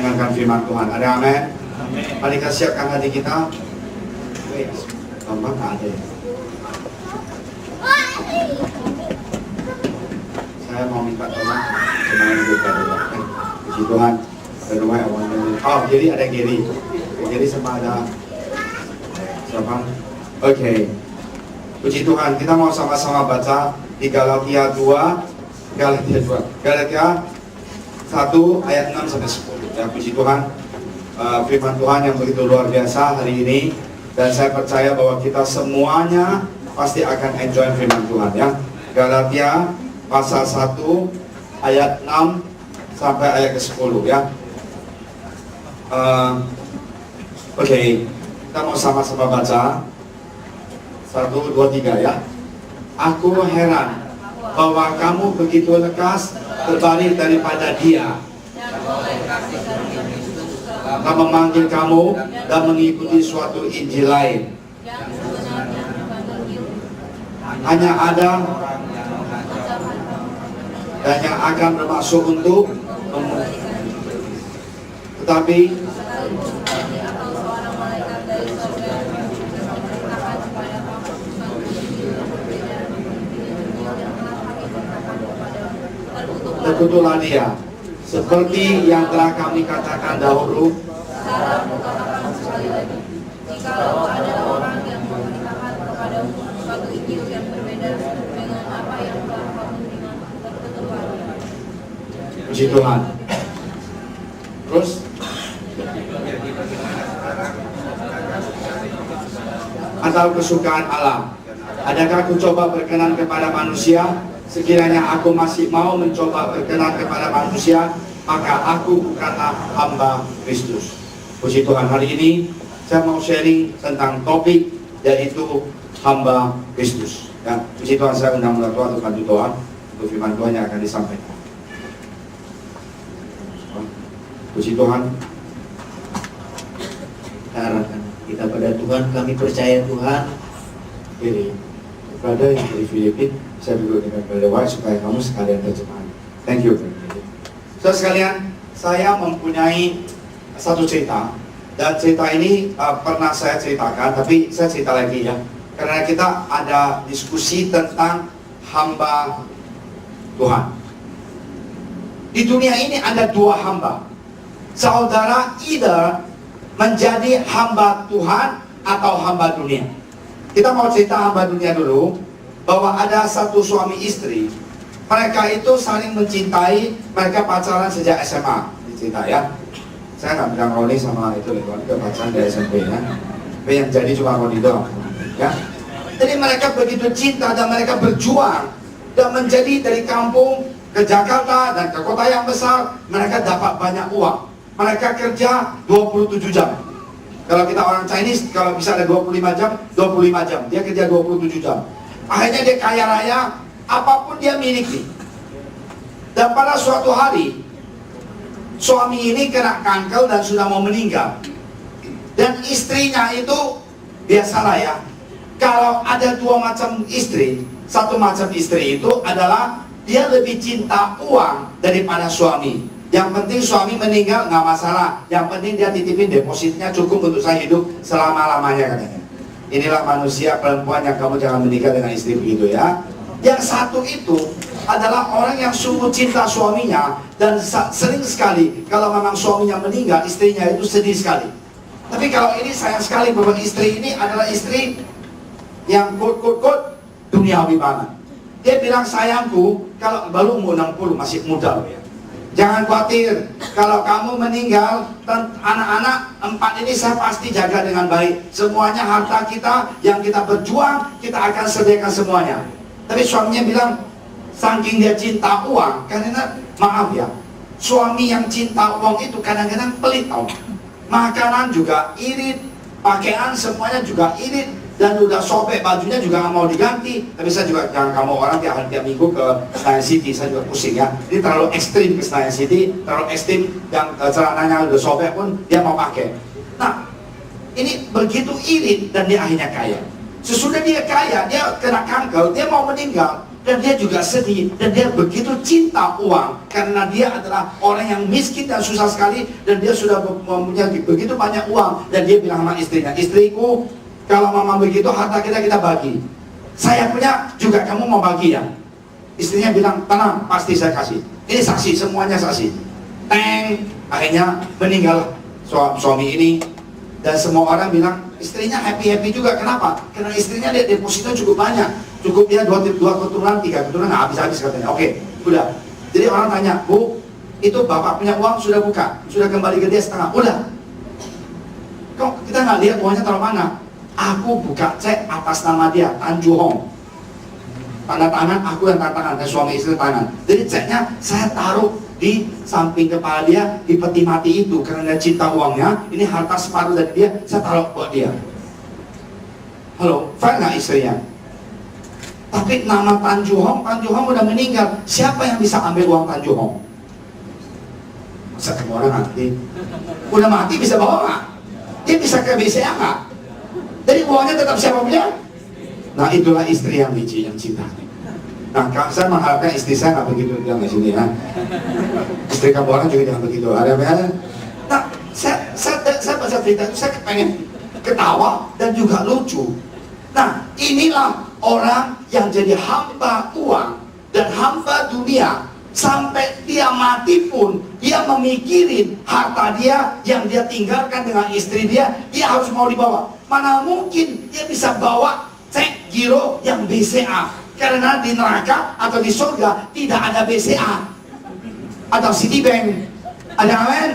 mendengarkan firman Tuhan. Ada amin? Mari kita siapkan hati kita. Gampang ada ya? Saya mau minta tolong dengan kita dulu. Puji Tuhan. Kedua oh, jadi ada Geri. Jadi sama ada siapa? Oke. Puji Tuhan. Kita mau sama-sama baca di Galatia 2, Galatia 1 ayat 6 sampai 10. Ya, puji Tuhan. Firman Tuhan yang begitu luar biasa hari ini, dan saya percaya bahwa kita semuanya pasti akan enjoy firman Tuhan ya. Galatia pasal 1 ayat 6 sampai ayat ke-10 ya. Oke, kita mau sama-sama baca 1, 2, 3 ya. Aku heran bahwa kamu begitu lekas terbalik daripada Dia yang memanggil kamu dan mengikuti suatu Injil lain. Hanya ada dan yang akan bermaksud untuk tetapi terkutuklah dia, seperti yang telah kami katakan dahulu. Sekarang kukatakan sekali lagi, jikalau ada orang yang memberitakan kepadamu suatu Injil yang berbeda dengan apa yang telah kamu terima, terkutuklah dia. Puji Tuhan. Terus atau kesukaan Allah. Adakah aku coba berkenan kepada manusia? Sekiranya aku masih mau mencoba berkenan kepada manusia, maka aku bukanlah hamba Kristus. Puji Tuhan, hari ini saya mau sharing tentang topik yaitu hamba Kristus. Ya, puji Tuhan, saya undang Tuhan untuk bantu doa untuk firman Tuhan yang akan disampaikan. Puji Tuhan. Arahkan kita pada Tuhan, kami percaya Tuhan. Jadi, kepada yang dari Filipina, saya dulu dengan berdoa supaya kamu sekalian terjemahan. Thank you. Saudara sekalian, saya mempunyai satu cerita, dan cerita ini pernah saya ceritakan, tapi saya cerita lagi ya, karena kita ada diskusi tentang hamba Tuhan. Di dunia ini ada dua hamba. Saudara either menjadi hamba Tuhan atau hamba dunia. Kita mau cerita hamba dunia dulu, bahwa ada satu suami istri. Mereka itu saling mencintai, mereka pacaran sejak SMA. Cerita ya. Saya nggak bilang Roni sama itu ke pacaran dari SMP ya. Tapi yang jadi cuma Roni doang. Ya. Jadi mereka begitu cinta dan mereka berjuang dan menjadi dari kampung ke Jakarta dan ke kota yang besar, mereka dapat banyak uang. Mereka kerja 27 jam. Kalau kita orang Chinese, kalau bisa ada 25 jam, 25 jam. Dia kerja 27 jam. Akhirnya dia kaya raya, apapun dia miliki. Dan pada suatu hari, suami ini kena kanker dan sudah mau meninggal. Dan istrinya itu, biasalah ya, kalau ada dua macam istri, satu macam istri itu adalah dia lebih cinta uang daripada suami. Yang penting suami meninggal nggak masalah. Yang penting dia titipin depositnya cukup untuk saya hidup selama-lamanya katanya. Inilah manusia perempuan yang kamu jangan menikah dengan istri begitu ya. Yang satu itu adalah orang yang sungguh cinta suaminya dan sering sekali kalau memang suaminya meninggal, istrinya itu sedih sekali. Tapi kalau ini sayang sekali bahwa istri ini adalah istri yang kut duniawi banget. Dia bilang, sayangku, kalau baru umur 60 masih muda loh ya. Jangan khawatir, kalau kamu meninggal, anak-anak 4 ini saya pasti jaga dengan baik. Semuanya harta kita yang kita berjuang, kita akan sediakan semuanya. Tapi suaminya bilang, saking dia cinta uang, karena maaf ya, suami yang cinta uang itu kadang-kadang pelit tau. Makanan juga irit, pakaian semuanya juga irit, dan udah sobek bajunya juga nggak mau diganti. Tapi saya juga jangan kamu orang tiap minggu ke Senayan City, saya juga pusing ya. Ini terlalu ekstrim ke Senayan City, terlalu ekstrim yang celananya udah sobek pun dia mau pakai. Nah, ini begitu irit dan dia akhirnya kaya. Sesudah dia kaya, dia kena kanker, dia mau meninggal. dan dia juga sedih, dan dia begitu cinta uang karena dia adalah orang yang miskin dan susah sekali, dan dia sudah mempunyai begitu banyak uang. Dan dia bilang sama istrinya, istriku, kalau mama begitu harta kita bagi, saya punya juga kamu mau bagi ya? Istrinya bilang, tenang, pasti saya kasih. Ini saksi, semuanya saksi. Teng, akhirnya meninggal suami ini. Dan semua orang bilang, istrinya happy-happy juga. Kenapa? Karena istrinya dia deposito cukup banyak. Cukup dia 2 keturunan, 3 keturunan, habis-habis katanya. Oke, udah. Jadi orang tanya, Bu, itu bapak punya uang sudah buka? Sudah kembali ke dia setengah? Udah. Kok kita nggak lihat uangnya taruh mana? Aku buka cek atas nama dia, Tan Ju Hong. Tanda tangan, aku yang tanda tangan, dan suami istri tangan. Jadi ceknya saya taruh di samping kepala dia, di peti mati itu, karena dia cinta uangnya. Ini harta separuh dari dia, saya taruh buat dia. Halo, fair nggak istrinya? Tapi nama Tan Ju Hong udah meninggal. Siapa yang bisa ambil uang Tan Ju Hong? Masa semua orang mati? Udah mati bisa bawa nggak? Dia bisa ke BCA nggak? Jadi uangnya tetap siapa punya? Nah itulah istri yang biji, yang cinta. Nah, saya mengharapkan istri saya nggak begitu bilang di sini ya. Istri kamu orang juga jangan begitu. Ada apa? Nah, saya baca berita itu saya pengen ketawa dan juga lucu. Nah, inilah orang yang jadi hamba uang dan hamba dunia, sampai dia mati pun dia memikirin harta dia yang dia tinggalkan dengan istri dia harus mau dibawa. Mana mungkin dia bisa bawa cek giro yang BCA? Karena di neraka atau di surga tidak ada BCA atau Citibank. Ada amin?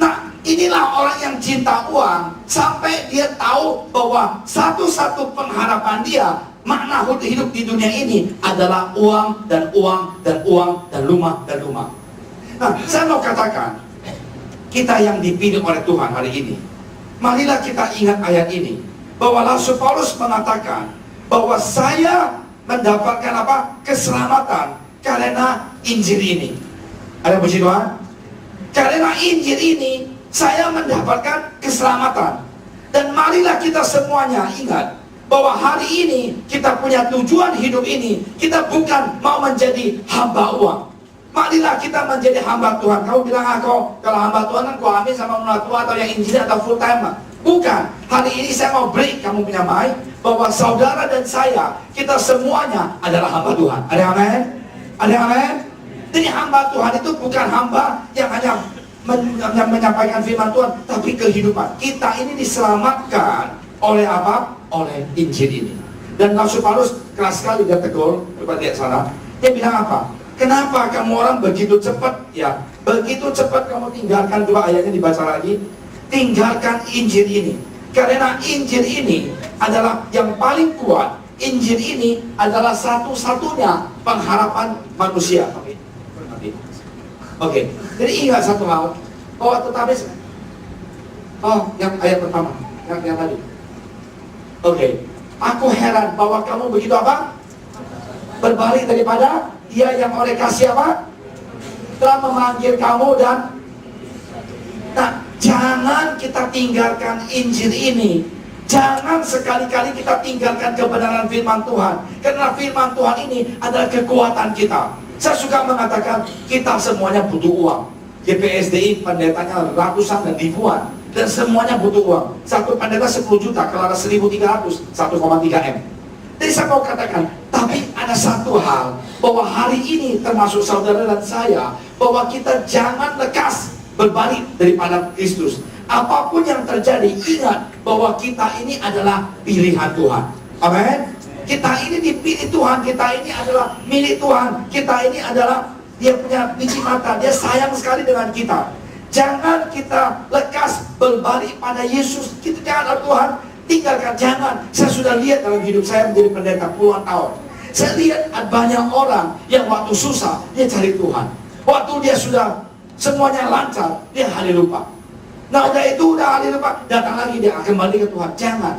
Nah, inilah orang yang cinta uang sampai dia tahu bahwa satu-satu pengharapan dia, makna hidup di dunia ini adalah uang dan uang dan uang dan rumah dan rumah. Nah, saya mau katakan, kita yang dipilih oleh Tuhan hari ini, marilah kita ingat ayat ini, bahwa Rasul Paulus mengatakan bahwa saya mendapatkan apa? Keselamatan karena Injil ini. Ada puji Tuhan? Karena Injil ini saya mendapatkan keselamatan. Dan marilah kita semuanya ingat bahwa hari ini kita punya tujuan hidup ini. Kita bukan mau menjadi hamba uang. Marilah kita menjadi hamba Tuhan. Kamu bilang aku kalau hamba Tuhan kan kau ambil sama menatua atau yang Injil atau full time. Bukan. Hari ini saya mau break kamu punya mic bahwa saudara dan saya, kita semuanya adalah hamba Tuhan. Ada amin? Ada amin? Jadi hamba Tuhan itu bukan hamba yang hanya menyampaikan firman Tuhan, tapi kehidupan. Kita ini diselamatkan oleh apa? Oleh Injil ini. Dan Rasul Paulus keras sekali dia tegur, coba lihat sana. Dia bilang apa? Kenapa kamu orang begitu cepat? Ya, begitu cepat kamu tinggalkan, coba ayatnya dibaca lagi. Tinggalkan Injil ini. Karena Injil ini adalah yang paling kuat. Injil ini adalah satu-satunya pengharapan manusia. Oke. Jadi ingat satu hal, bahwa tetapi yang ayat pertama, yang tadi. Oke. Aku heran bahwa kamu begitu apa? Berbalik daripada dia yang oleh kasih apa? Telah memanggil kamu dan jangan kita tinggalkan Injil ini. Jangan sekali-kali kita tinggalkan kebenaran firman Tuhan. Karena firman Tuhan ini adalah kekuatan kita. Saya suka mengatakan kita semuanya butuh uang. GPSDI pendetanya ratusan dan ribuan, dan semuanya butuh uang. Satu pendeta 10 juta, kalau ada 1.300, 1,3 M. Jadi saya mau katakan, tapi ada satu hal, bahwa hari ini termasuk saudara dan saya, bahwa kita jangan lekas berbalik daripada Kristus. Apapun yang terjadi, ingat bahwa kita ini adalah pilihan Tuhan. Amin. Kita ini dipilih Tuhan, kita ini adalah milik Tuhan, kita ini adalah dia punya biji mata, dia sayang sekali dengan kita. Jangan kita lekas berbalik pada Yesus. Kita jangan, Tuhan tinggalkan, jangan. Saya sudah lihat dalam hidup saya menjadi pendeta puluhan tahun. Saya lihat banyak orang yang waktu susah dia cari Tuhan. Waktu dia sudah semuanya lancar, dia hari lupa. Nah udah itu, udah hari lupa, datang lagi dia kembali ke Tuhan. Jangan.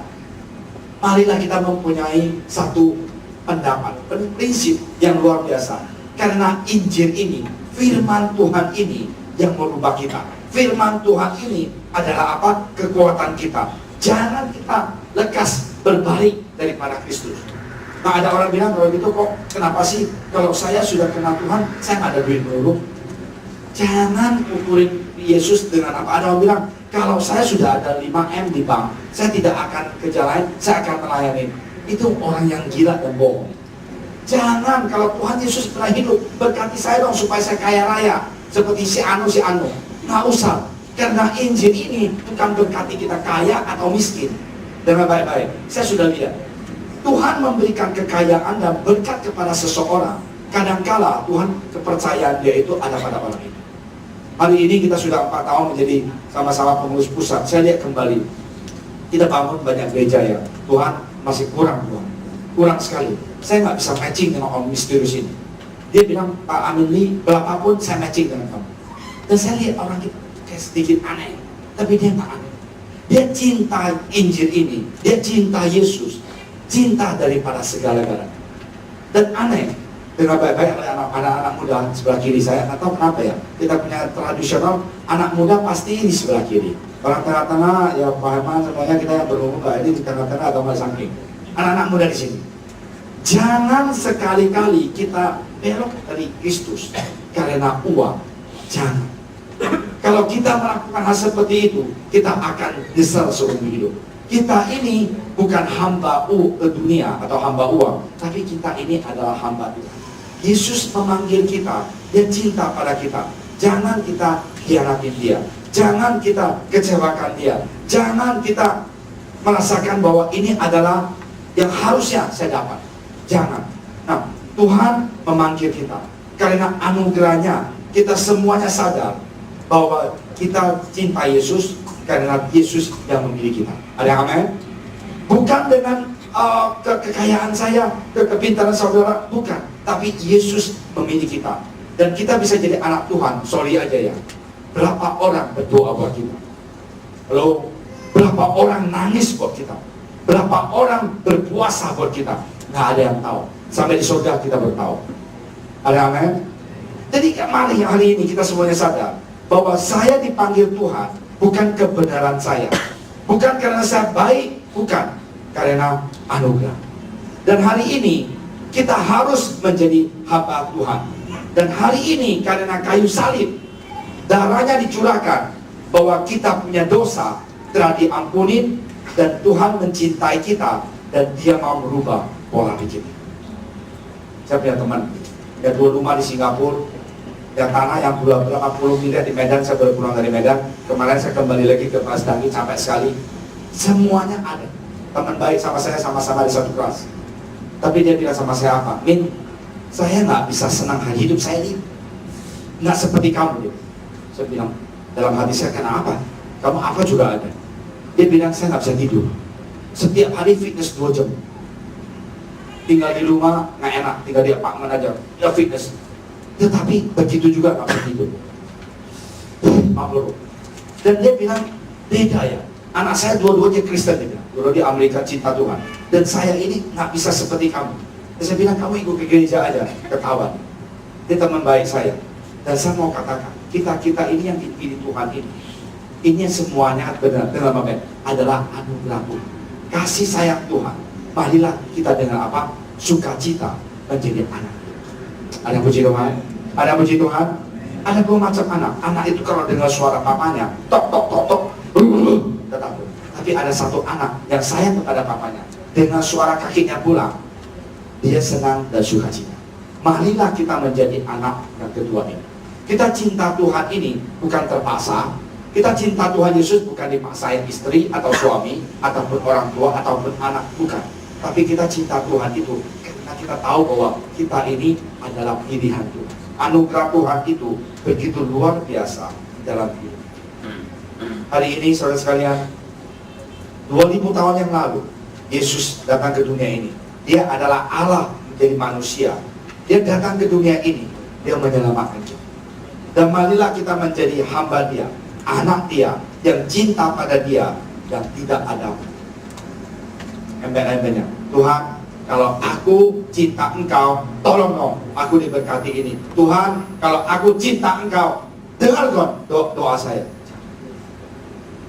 Marilah kita mempunyai satu pendapat, prinsip yang luar biasa. Karena Injil ini, firman Tuhan ini yang merubah kita. Firman Tuhan ini adalah apa? Kekuatan kita. Jangan kita lekas berbalik daripada Kristus. Nah, ada orang bilang kalau gitu kok kenapa sih kalau saya sudah kenal Tuhan, saya nggak ada duit melulu. Jangan ukurin Yesus dengan apa. Ada orang bilang, kalau saya sudah ada 5M di bank, saya tidak akan kerja lain, saya akan melayani. Itu orang yang gila dan bohong. Jangan, kalau Tuhan Yesus pernah hidup, berkati saya dong supaya saya kaya raya. Seperti si Anu. Nggak usah. Karena Injil ini bukan berkati kita kaya atau miskin. Dengan baik-baik, saya sudah lihat. Tuhan memberikan kekayaan dan berkat kepada seseorang. Kadangkala Tuhan kepercayaan dia itu ada pada orang ini. Hari ini kita sudah 4 tahun menjadi sama-sama pengurus pusat. Saya lihat kembali, kita bangun banyak gereja ya. Tuhan masih kurang Tuhan. Kurang sekali. Saya nggak bisa matching dengan orang misterius ini. Dia bilang, Pak Amin Lee, berapapun saya matching dengan kamu. Dan saya lihat orang itu kayak sedikit aneh. Tapi dia nggak aneh. Dia cinta Injil ini. Dia cinta Yesus. Cinta daripada segala-galanya. Dan aneh, dengan baik-baik oleh anak-anak muda sebelah kiri saya, atau kenapa ya, kita punya tradisional, anak muda pasti di sebelah kiri. Orang tengah-tengah, ya Pak Herman, semuanya kita yang berumur, ini di tengah-tengah atau nggak samping. Anak-anak muda di sini. Jangan sekali-kali kita belok dari Kristus karena uang. Jangan. Kalau kita melakukan hal seperti itu, kita akan nyesal seumur hidup. Kita ini bukan hamba dunia atau hamba uang, tapi kita ini adalah hamba Tuhan. Yesus memanggil kita, dia cinta pada kita. Jangan kita hianatin dia, jangan kita kecewakan dia, jangan kita merasakan bahwa ini adalah yang harusnya saya dapat. Jangan. Nah, Tuhan memanggil kita karena anugerahnya. Kita semuanya sadar bahwa kita cinta Yesus karena Yesus yang memilih kita. Ada yang amin? Bukan dengan kekayaan saya, kepintaran saudara, bukan. Tapi Yesus memilih kita. Dan kita bisa jadi anak Tuhan. Sorry aja ya. Berapa orang berdoa buat kita? Halo? Berapa orang nangis buat kita? Berapa orang berpuasa buat kita? Nggak ada yang tahu. Sampai di surga kita bertahu. Ada yang amin? Jadi mari hari ini kita semuanya sadar bahwa saya dipanggil Tuhan bukan kebenaran saya, bukan karena saya baik, bukan, karena anugerah. Dan hari ini kita harus menjadi hamba Tuhan. Dan hari ini karena kayu salib, darahnya dicurahkan, bahwa kita punya dosa telah diampuni, dan Tuhan mencintai kita, dan dia mau merubah pola pikir. Saya punya teman, dia 2 rumah di Singapura, yang tanah yang berapa puluh miliar di Medan. Saya baru pulang dari Medan. Kemarin saya kembali lagi ke kelas Dangi, sampai sekali. Semuanya ada. Teman baik sama saya, sama-sama di satu kelas. Tapi dia bilang sama saya apa? Min, saya nggak bisa senang hari hidup saya ini. Nggak seperti kamu. Dia. Saya bilang, dalam hati saya, kenapa? Kamu apa juga ada. Dia bilang, saya nggak bisa tidur. Setiap hari fitness 2 jam. Tinggal di rumah nggak enak, tinggal di apartemen aja, ya fitness. Tetapi begitu juga nggak begitu. Maklum. Dan dia bilang, beda ya. Anak saya dua-duanya Kristen, dia bilang. Dua di Amerika cinta Tuhan. Dan saya ini nggak bisa seperti kamu. Dan saya bilang, kamu ikut ke gereja aja, ketahuan. Dia teman baik saya. Dan saya mau katakan, kita ini yang dipilih Tuhan ini. Ini semuanya benar, dengan apa? Adalah anugerah Tuhan. Kasih sayang Tuhan. Marilah kita dengan apa? Sukacita menjadi anak. Ada puji Tuhan? Ada puji Tuhan? Ada 2 macam anak. Anak itu kalau dengar suara papanya, tok tok tok tok, takut. Tapi ada satu anak yang sayang kepada papanya. Dengan suara kakinya pulang, dia senang dan sukacita. Marilah kita menjadi anak yang kedua ini. Kita cinta Tuhan ini bukan terpaksa. Kita cinta Tuhan Yesus bukan dipaksain istri atau suami, ataupun orang tua, ataupun anak, bukan. Tapi kita cinta Tuhan itu karena kita tahu bahwa kita ini adalah pilihan Tuhan. Anugerah Tuhan itu begitu luar biasa dalam hidup. Hari ini saudara sekalian, 2000 tahun yang lalu Yesus datang ke dunia ini. Dia adalah Allah menjadi manusia. Dia datang ke dunia ini, dia menyelamatkan kita. Dan marilah kita menjadi hamba dia, anak dia, yang cinta pada dia, dan tidak ada embel-embelnya. Tuhan, kalau aku cinta engkau, tolong dong aku diberkati ini. Tuhan, kalau aku cinta engkau, dengarkan doa saya.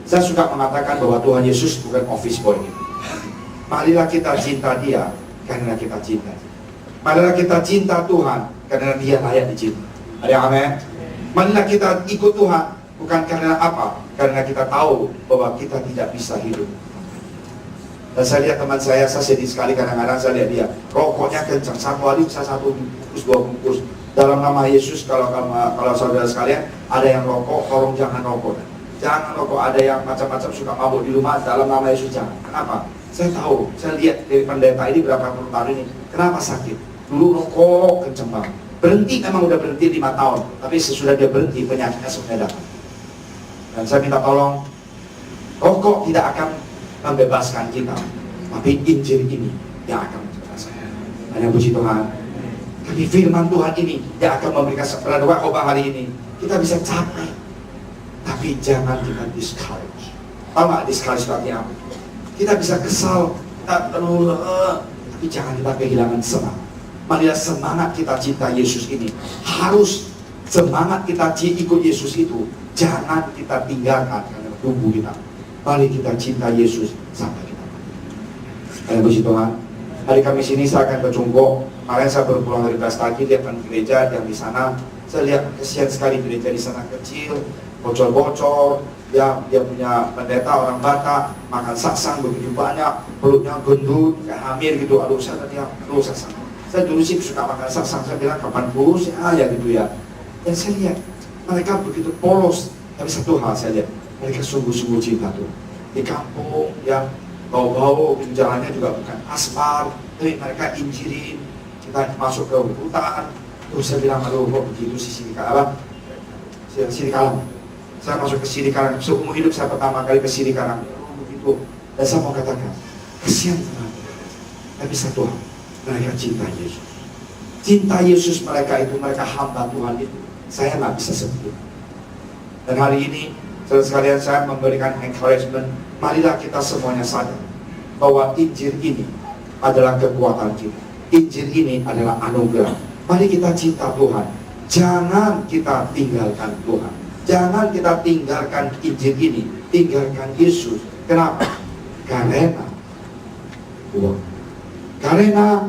Saya suka mengatakan bahwa Tuhan Yesus bukan office boy. Marilah kita cinta dia karena kita cinta. Marilah kita cinta Tuhan karena Dia layak dicinta. Ada yang amin? Marilah kita ikut Tuhan bukan karena apa? Karena kita tahu bahwa kita tidak bisa hidup. Dan saya lihat teman saya sedih sekali kadang-kadang saya lihat dia rokoknya kencang, satu hari bisa 1 bungkus 2 bungkus. Dalam nama Yesus, kalau saudara sekalian ada yang rokok, tolong jangan rokok. Jangan rokok. Ada yang macam-macam suka mabuk di rumah, dalam nama Yesus jangan. Kenapa? Saya tahu, saya lihat dari pendeta ini berapa puluh tahun ini, kenapa sakit? Dulu rokok kenceng banget. Berhenti memang udah berhenti 5 tahun, tapi sesudah dia berhenti penyakitnya sebenarnya datang. Dan saya minta tolong, rokok tidak akan membebaskan kita, tapi Injil ini yang akan membebaskan. Hanya puji Tuhan. Tapi firman Tuhan ini yang akan memberikan pada khotbah hari ini. Kita bisa capek, tapi jangan kita discourage. Tahu nggak discourage artinya apa? Kita bisa kesal, tapi jangan kita kehilangan semangat. Marilah semangat kita cinta Yesus ini harus semangat kita ikut Yesus itu jangan kita tinggalkan karena tubuh kita. Mari kita cinta Yesus sampai kita mati. Ayo puji Tuhan. Hari Kamis ini saya akan ke Cungko. Kemarin saya baru pulang dari Brastagi, lihat gereja yang di sana. Saya lihat kesian sekali gereja di sana kecil, bocor-bocor. Dia punya pendeta orang Batak, makan saksang begitu banyak, perutnya gendut, kayak hamil gitu. Aduh saya tadi saksang. Saya dulu sih suka makan saksang. Saya bilang kapan kurus ya gitu ya. Dan saya lihat mereka begitu polos. Tapi satu hal saya lihat, mereka sungguh-sungguh cinta Tuhan. Di kampung ya bau-bau, jalannya juga bukan aspal, tapi mereka injirin. Kita masuk ke hutan, terus saya bilang aduh kok begitu sih Sirikalang. Saya masuk ke Sirikalang, seumur hidup saya pertama kali ke Sirikalang. Begitu. Dan saya mau katakan, kasihan teman. Tapi satu hal, mereka cinta Yesus. Cinta Yesus mereka itu, mereka hamba Tuhan itu. Saya nggak bisa sebut. Dan hari ini, saudara sekalian, saya memberikan encouragement. Marilah kita semuanya sadar bahwa Injil ini adalah kekuatan kita. Injil ini adalah anugerah. Mari kita cinta Tuhan. Jangan kita tinggalkan Tuhan. Jangan kita tinggalkan Injil ini. Tinggalkan Yesus. Kenapa? Karena uang. Karena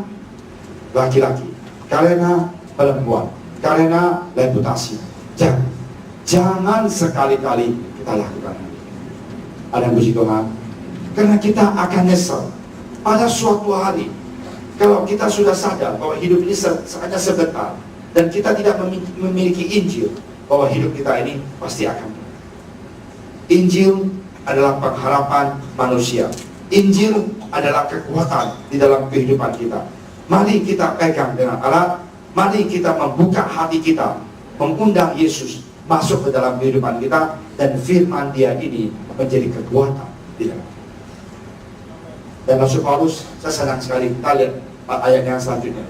laki-laki. Karena perempuan. Karena reputasi. Jangan sekali-kali kita lakukan. Ada yang puji Tuhan. Karena kita akan nyesel pada suatu hari. Kalau kita sudah sadar bahwa hidup ini hanya sebentar dan kita tidak memiliki Injil, bahwa hidup kita ini pasti akan. Injil adalah pengharapan manusia. Injil adalah kekuatan di dalam kehidupan kita. Mari kita pegang dengan erat. Mari kita membuka hati kita, mengundang Yesus masuk ke dalam kehidupan kita, dan firman Dia ini menjadi kekuatan di dalam. Dan Rasul Paulus, saya senang sekali kita lihat ayat yang selanjutnya.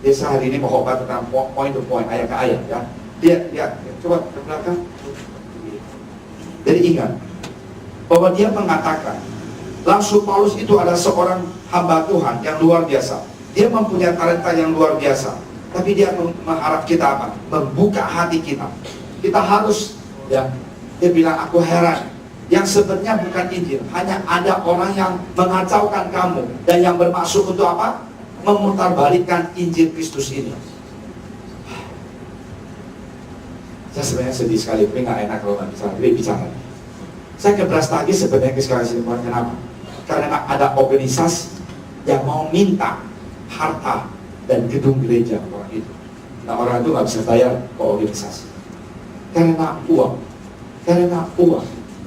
Dia hari ini mau khotbah tentang point to point, ayat ke ayat ya. Dia coba ke belakang. Jadi ingat bahwa dia mengatakan Rasul Paulus itu adalah seorang hamba Tuhan yang luar biasa. Dia mempunyai talenta yang luar biasa. Tapi dia mengharap kita apa? Membuka hati kita. Kita harus ya. Dia bilang aku heran. Yang sebenarnya bukan Injil, hanya ada orang yang mengacaukan kamu dan yang bermaksud untuk apa? Memutarbalikkan Injil Kristus ini. Saya sebenarnya sedih sekali, tapi nggak enak kalau nggak bicara. Saya ke Brastagi sebenarnya ke sekarang sini, kenapa? Karena ada organisasi yang mau minta harta dan gedung gereja orang itu. Nah orang itu nggak bisa bayar ke organisasi karena uang.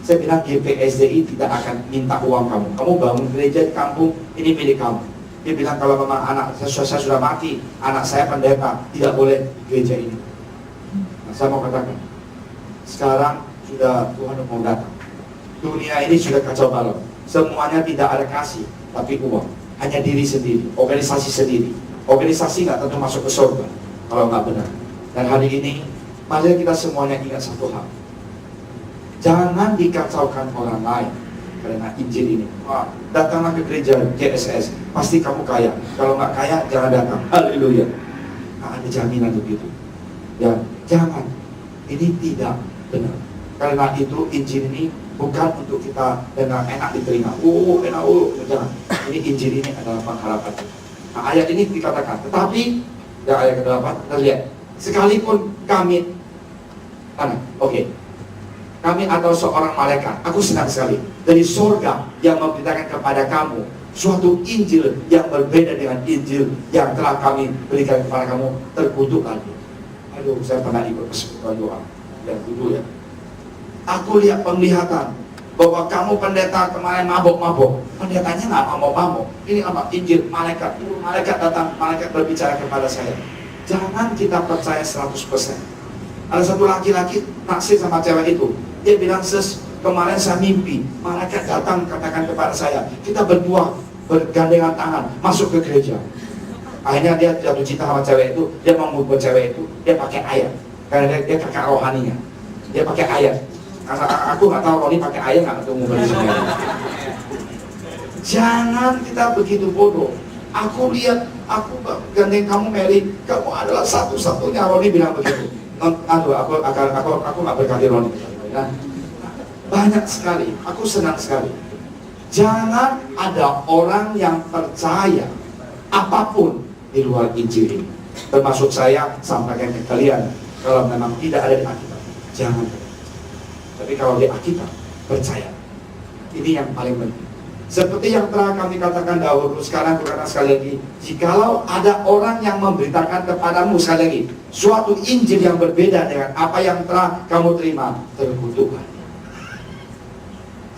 Saya bilang GPSDI tidak akan minta uang kamu. Kamu bangun gereja di kampung, ini milik kamu. Dia bilang kalau memang anak saya sudah mati, anak saya pendeta, tidak boleh gereja ini. Nah, saya mau katakan, sekarang sudah Tuhan mau datang. Dunia ini sudah kacau balau. Semuanya tidak ada kasih, tapi uang. Hanya diri sendiri, organisasi sendiri. Organisasi nggak tentu masuk ke surga kalau nggak benar. Dan hari ini, mari kita semuanya ingat satu hal. Jangan dikacaukan orang lain karena Injil ini. Wah, datanglah ke gereja GSS, pasti kamu kaya. Kalau nggak kaya, jangan datang. Haleluya. Nggak ada jaminan begitu. Ya, jangan. Ini tidak benar. Karena itu Injil ini bukan untuk kita dengan enak diterima. Enak, jangan. Ini Injil ini adalah pengharapan kita. Nah, ayat ini dikatakan, tetapi yang ayat ke-8 kita lihat, sekalipun kami kami atau seorang malaikat, aku senang sekali, dari surga yang memberitakan kepada kamu suatu Injil yang berbeda dengan Injil yang telah kami berikan kepada kamu, terkutuklah dia. Aduh, saya pernah ikut persekutuan doa yang dulu ya. Aku lihat penglihatan bahwa kamu pendeta kemarin mabok-mabok. Pendetanya nggak mabok-mabok. Ini apa? Injil, malaikat. Malaikat datang, malaikat berbicara kepada saya. Jangan kita percaya 100%. Ada satu laki-laki naksir sama cewek itu. Dia bilang, "Sis, kemarin saya mimpi, malaikat datang katakan kepada saya, kita berdua bergandengan tangan masuk ke gereja." Akhirnya dia jatuh cinta sama cewek itu. Dia mau mengubah cewek itu, dia pakai ayat. Karena dia kakak rohaninya. Dia pakai ayat. Karena aku nggak tahu Roni pakai ayat nggak untuk mengubah dirinya. Jangan kita begitu bodoh. Aku lihat, aku gandeng kamu Mary, kamu adalah satu-satunya. Roni bilang begitu. Aku nggak berkati Roni. Nah, banyak sekali. Aku senang sekali. Jangan ada orang yang percaya apapun di luar Injil ini. Termasuk saya sampaikan ke kalian, kalau memang tidak ada di Alkitab, jangan. Tapi kalau di Alkitab, percaya. Ini yang paling penting. Seperti yang telah kami katakan dahulu, sekarang berkata sekali lagi, jikalau ada orang yang memberitakan kepadamu sekali lagi suatu Injil yang berbeda dengan apa yang telah kamu terima, terkutuklah.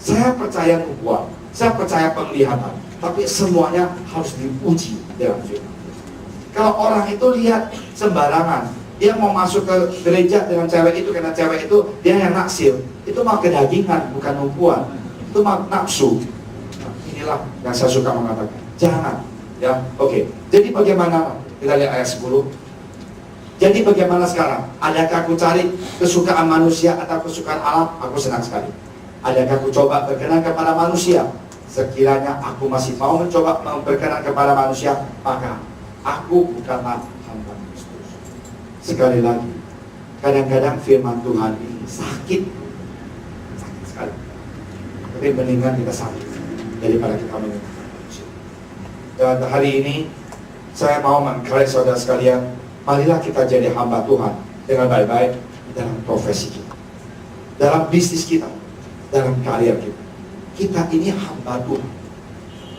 Saya percaya nubuat, saya percaya penglihatan, tapi semuanya harus diuji dalam firman. Kalau orang itu lihat sembarangan, dia mau masuk ke gereja dengan cewek itu karena cewek itu dia yang naksir, itu mah kedagingan, bukan nubuat, itu mah nafsu. Inilah yang saya suka mengatakan, jangan, ya, oke. Jadi bagaimana? Kita lihat ayat 10. Jadi bagaimana sekarang? Adakah aku cari kesukaan manusia atau kesukaan Allah? Aku senang sekali. Adakah aku coba berkenan kepada manusia? Sekiranya aku masih mau mencoba berkenan kepada manusia, maka aku bukanlah hamba Kristus. Sekali lagi, kadang-kadang firman Tuhan ini sakit sekali. Tapi mendingan kita sakit daripada kita menyenangkan manusia. Dan hari ini saya mau mengajak saudara sekalian, marilah kita jadi hamba Tuhan dengan baik-baik dalam profesi kita, dalam bisnis kita, dalam karier kita. Kita ini hamba Tuhan.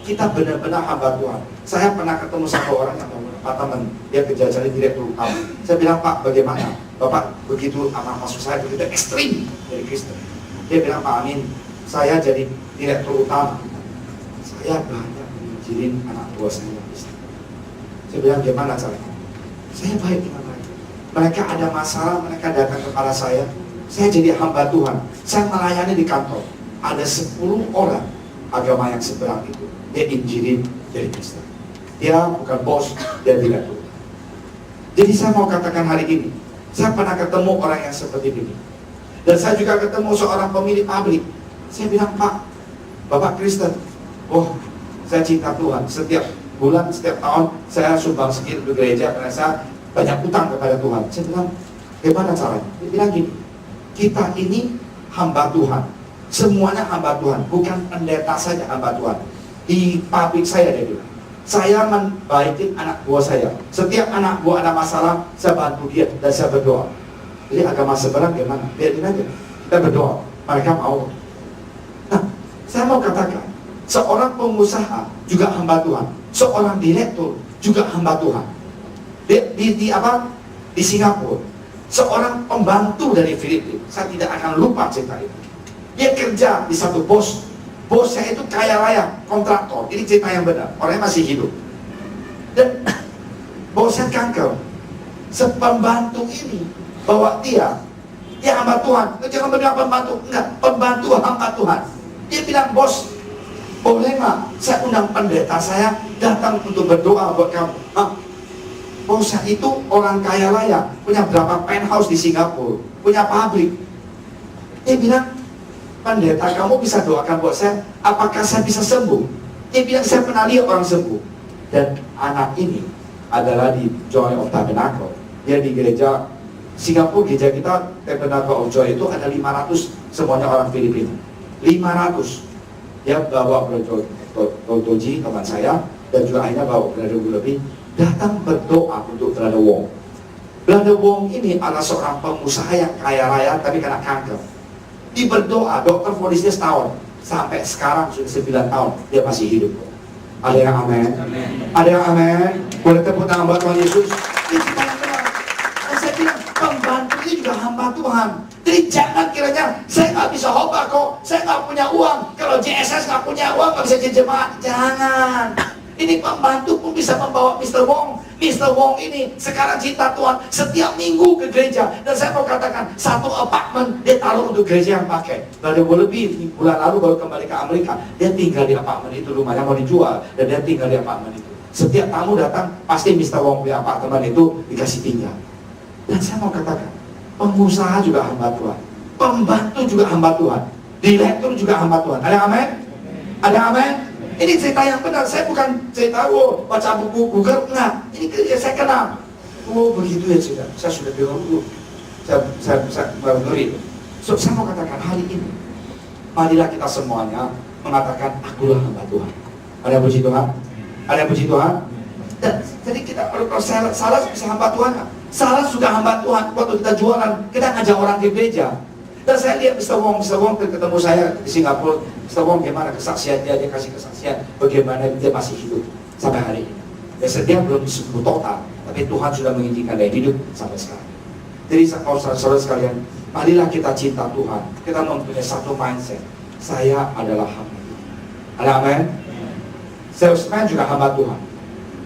Kita benar-benar hamba Tuhan. Saya pernah ketemu satu orang yang teman, dia kerja jadi direktur utama. Saya bilang, "Pak, bagaimana? Bapak begitu masuk saya begitu ekstrim dari Kristen." Dia bilang, "Pak Amin, saya jadi direktur utama. Saya banyak menginjilin anak buah saya yang Kristen." Saya bilang, "Gimana caranya?" "Saya baik dengan mereka. Mereka ada masalah, mereka datang kepada saya. Saya jadi hamba Tuhan. Saya melayani di kantor. Ada 10 orang agama yang seberang itu. Dia injilin jadi Kristen. Dia bukan bos, dia direktur." Jadi saya mau katakan hari ini, saya pernah ketemu orang yang seperti ini. Dan saya juga ketemu seorang pemilik pabrik. Saya bilang, "Pak, Bapak Kristen?" "Oh, saya cinta Tuhan. Setiap bulan, setiap tahun saya sumbang sedikit ke gereja karena saya banyak utang kepada Tuhan." Saya bilang, "Gimana caranya?" Dia bilang gini, "Kita ini hamba Tuhan. Semuanya hamba Tuhan, bukan pendeta saja hamba Tuhan. Di pabrik saya," dia bilang, "saya membaiki anak buah saya. Setiap anak buah ada masalah, saya bantu dia dan saya berdoa." Jadi agama seberang gimana? Biarin aja, kita berdoa, mereka mau. Nah, saya mau katakan, seorang pengusaha juga hamba Tuhan, seorang direktur juga hamba Tuhan. Di Singapura, seorang pembantu dari Filipina, saya tidak akan lupa cerita itu. Dia kerja di satu bosnya itu kaya raya, kontraktor. Ini cerita yang benar, orangnya masih hidup. Dan bosnya kanker. Sepembantu ini bawa dia hamba Tuhan. Jangan bilang pembantu, enggak, pembantu hamba Tuhan. Dia bilang, "Bos, boleh nggak saya undang pendeta saya datang untuk berdoa buat kamu?" Bosnya itu orang kaya raya, punya berapa penthouse di Singapura, punya pabrik. Dia bilang, "Pendeta, kamu bisa doakan buat saya, apakah saya bisa sembuh?" Dia bilang, "Saya pernah lihat orang sembuh." Dan anak ini adalah di Joy of Tabernacle. Dia di gereja Singapura, gereja kita Tabernacle of Joy itu ada 500, semuanya orang Filipina. 500. Dia bawa Bro Toji, teman saya, dan juga akhirnya bawa Brother Willoughby datang berdoa untuk Brother Wong. Brother Wong ini adalah seorang pengusaha yang kaya raya tapi kena kanker. Dia berdoa, dokter vonisnya setahun, sampai sekarang sudah 9 tahun dia masih hidup. Ada yang amin? Ada yang amin? Boleh tepuk tangan buat Tuhan Yesus? Ini kita yang benar. Dan saya bilang, pembantu ini juga hamba Tuhan. Jadi jangan kiranya, saya nggak bisa khotbah kok, saya nggak punya uang. Kalau JSS nggak punya uang, nggak bisa jadi jemaat. Jangan. Ini pembantu pun bisa membawa Mr. Wong. Mr. Wong ini sekarang cinta Tuhan, setiap minggu ke gereja. Dan saya mau katakan, satu apartemen dia taruh untuk gereja yang pakai. Brother Willoughby bulan lalu baru kembali ke Amerika, dia tinggal di apartemen itu, rumahnya mau dijual, dan dia tinggal di apartemen itu. Setiap tamu datang, pasti Mr. Wong di apartemen itu dikasih tinggal. Dan saya mau katakan, pengusaha juga hamba Tuhan, pembantu juga hamba Tuhan, direktur juga hamba Tuhan. Ada amin? Ada amin? Ini cerita yang benar, saya bukan cerita baca buku Google, enggak. Ini saya kenal. Oh begitu ya cerita, saya sudah dengar dulu. Saya baru ngeri. So, saya mau katakan hari ini, marilah kita semuanya mengatakan akulah hamba Tuhan. Ada yang puji Tuhan? Ada yang puji Tuhan? Dan jadi kita kalau salah bisa hamba Tuhan kan? Salah juga hamba Tuhan. Waktu kita jualan, kita ngajak orang ke gereja. Dan saya lihat Mr. Wong ketemu saya di Singapura. Mr. Wong gimana kesaksian dia kasih kesaksian bagaimana dia masih hidup sampai hari ini. Dia belum sembuh total, tapi Tuhan sudah mengizinkan dia hidup sampai sekarang. Jadi saudara-saudara sekalian, marilah kita cinta Tuhan. Kita mempunyai satu mindset. Saya adalah hamba Tuhan. Ada amin? Salesman juga hamba Tuhan.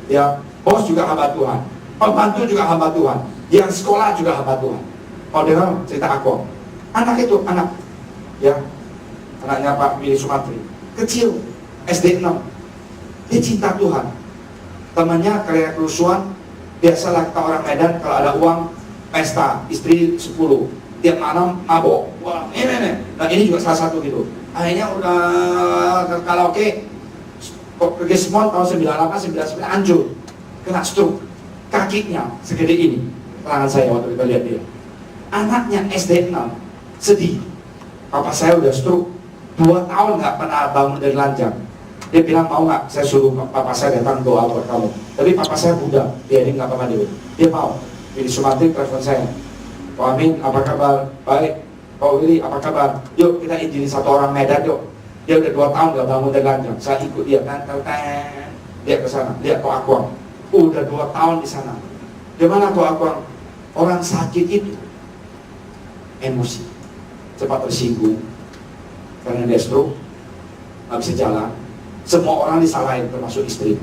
Ya, bos juga hamba Tuhan. Pembantu juga hamba Tuhan. Yang sekolah juga hamba Tuhan. Kalau dengar cerita aku, anak itu, ya, anaknya Pak Willy Sumatri, kecil, SD 6, dia cinta Tuhan. Temannya kayak kerusuhan, biasalah kita orang Medan kalau ada uang, pesta, istri 10, tiap malam mabok. Wah, ini. Nah ini juga salah satu gitu. Akhirnya udah karaoke, pergi semua tahun 98, 99 hancur, kena stroke, kakinya segede ini, tangan saya waktu kita lihat dia. Anaknya SD 6, sedih. Papa saya udah stroke, 2 tahun nggak pernah bangun dari ranjang. Dia bilang mau nggak saya suruh papa saya datang doa buat kamu. Tapi papa saya Buddha, dia ini nggak pernah dia mau. Jadi Sumatri telepon saya, Pak Amin apa kabar? Baik. Pak Willy apa kabar? Yuk kita injilin satu orang Medan yuk. Dia udah 2 tahun nggak bangun dari ranjang. Saya ikut dia kan, dia ke sana, lihat Ko Akuang. Udah 2 tahun di sana. Di mana Ko Akuang? Orang sakit itu emosi, cepat tersinggung karena dia stroke, nggak bisa jalan. Semua orang disalahin, termasuk istri.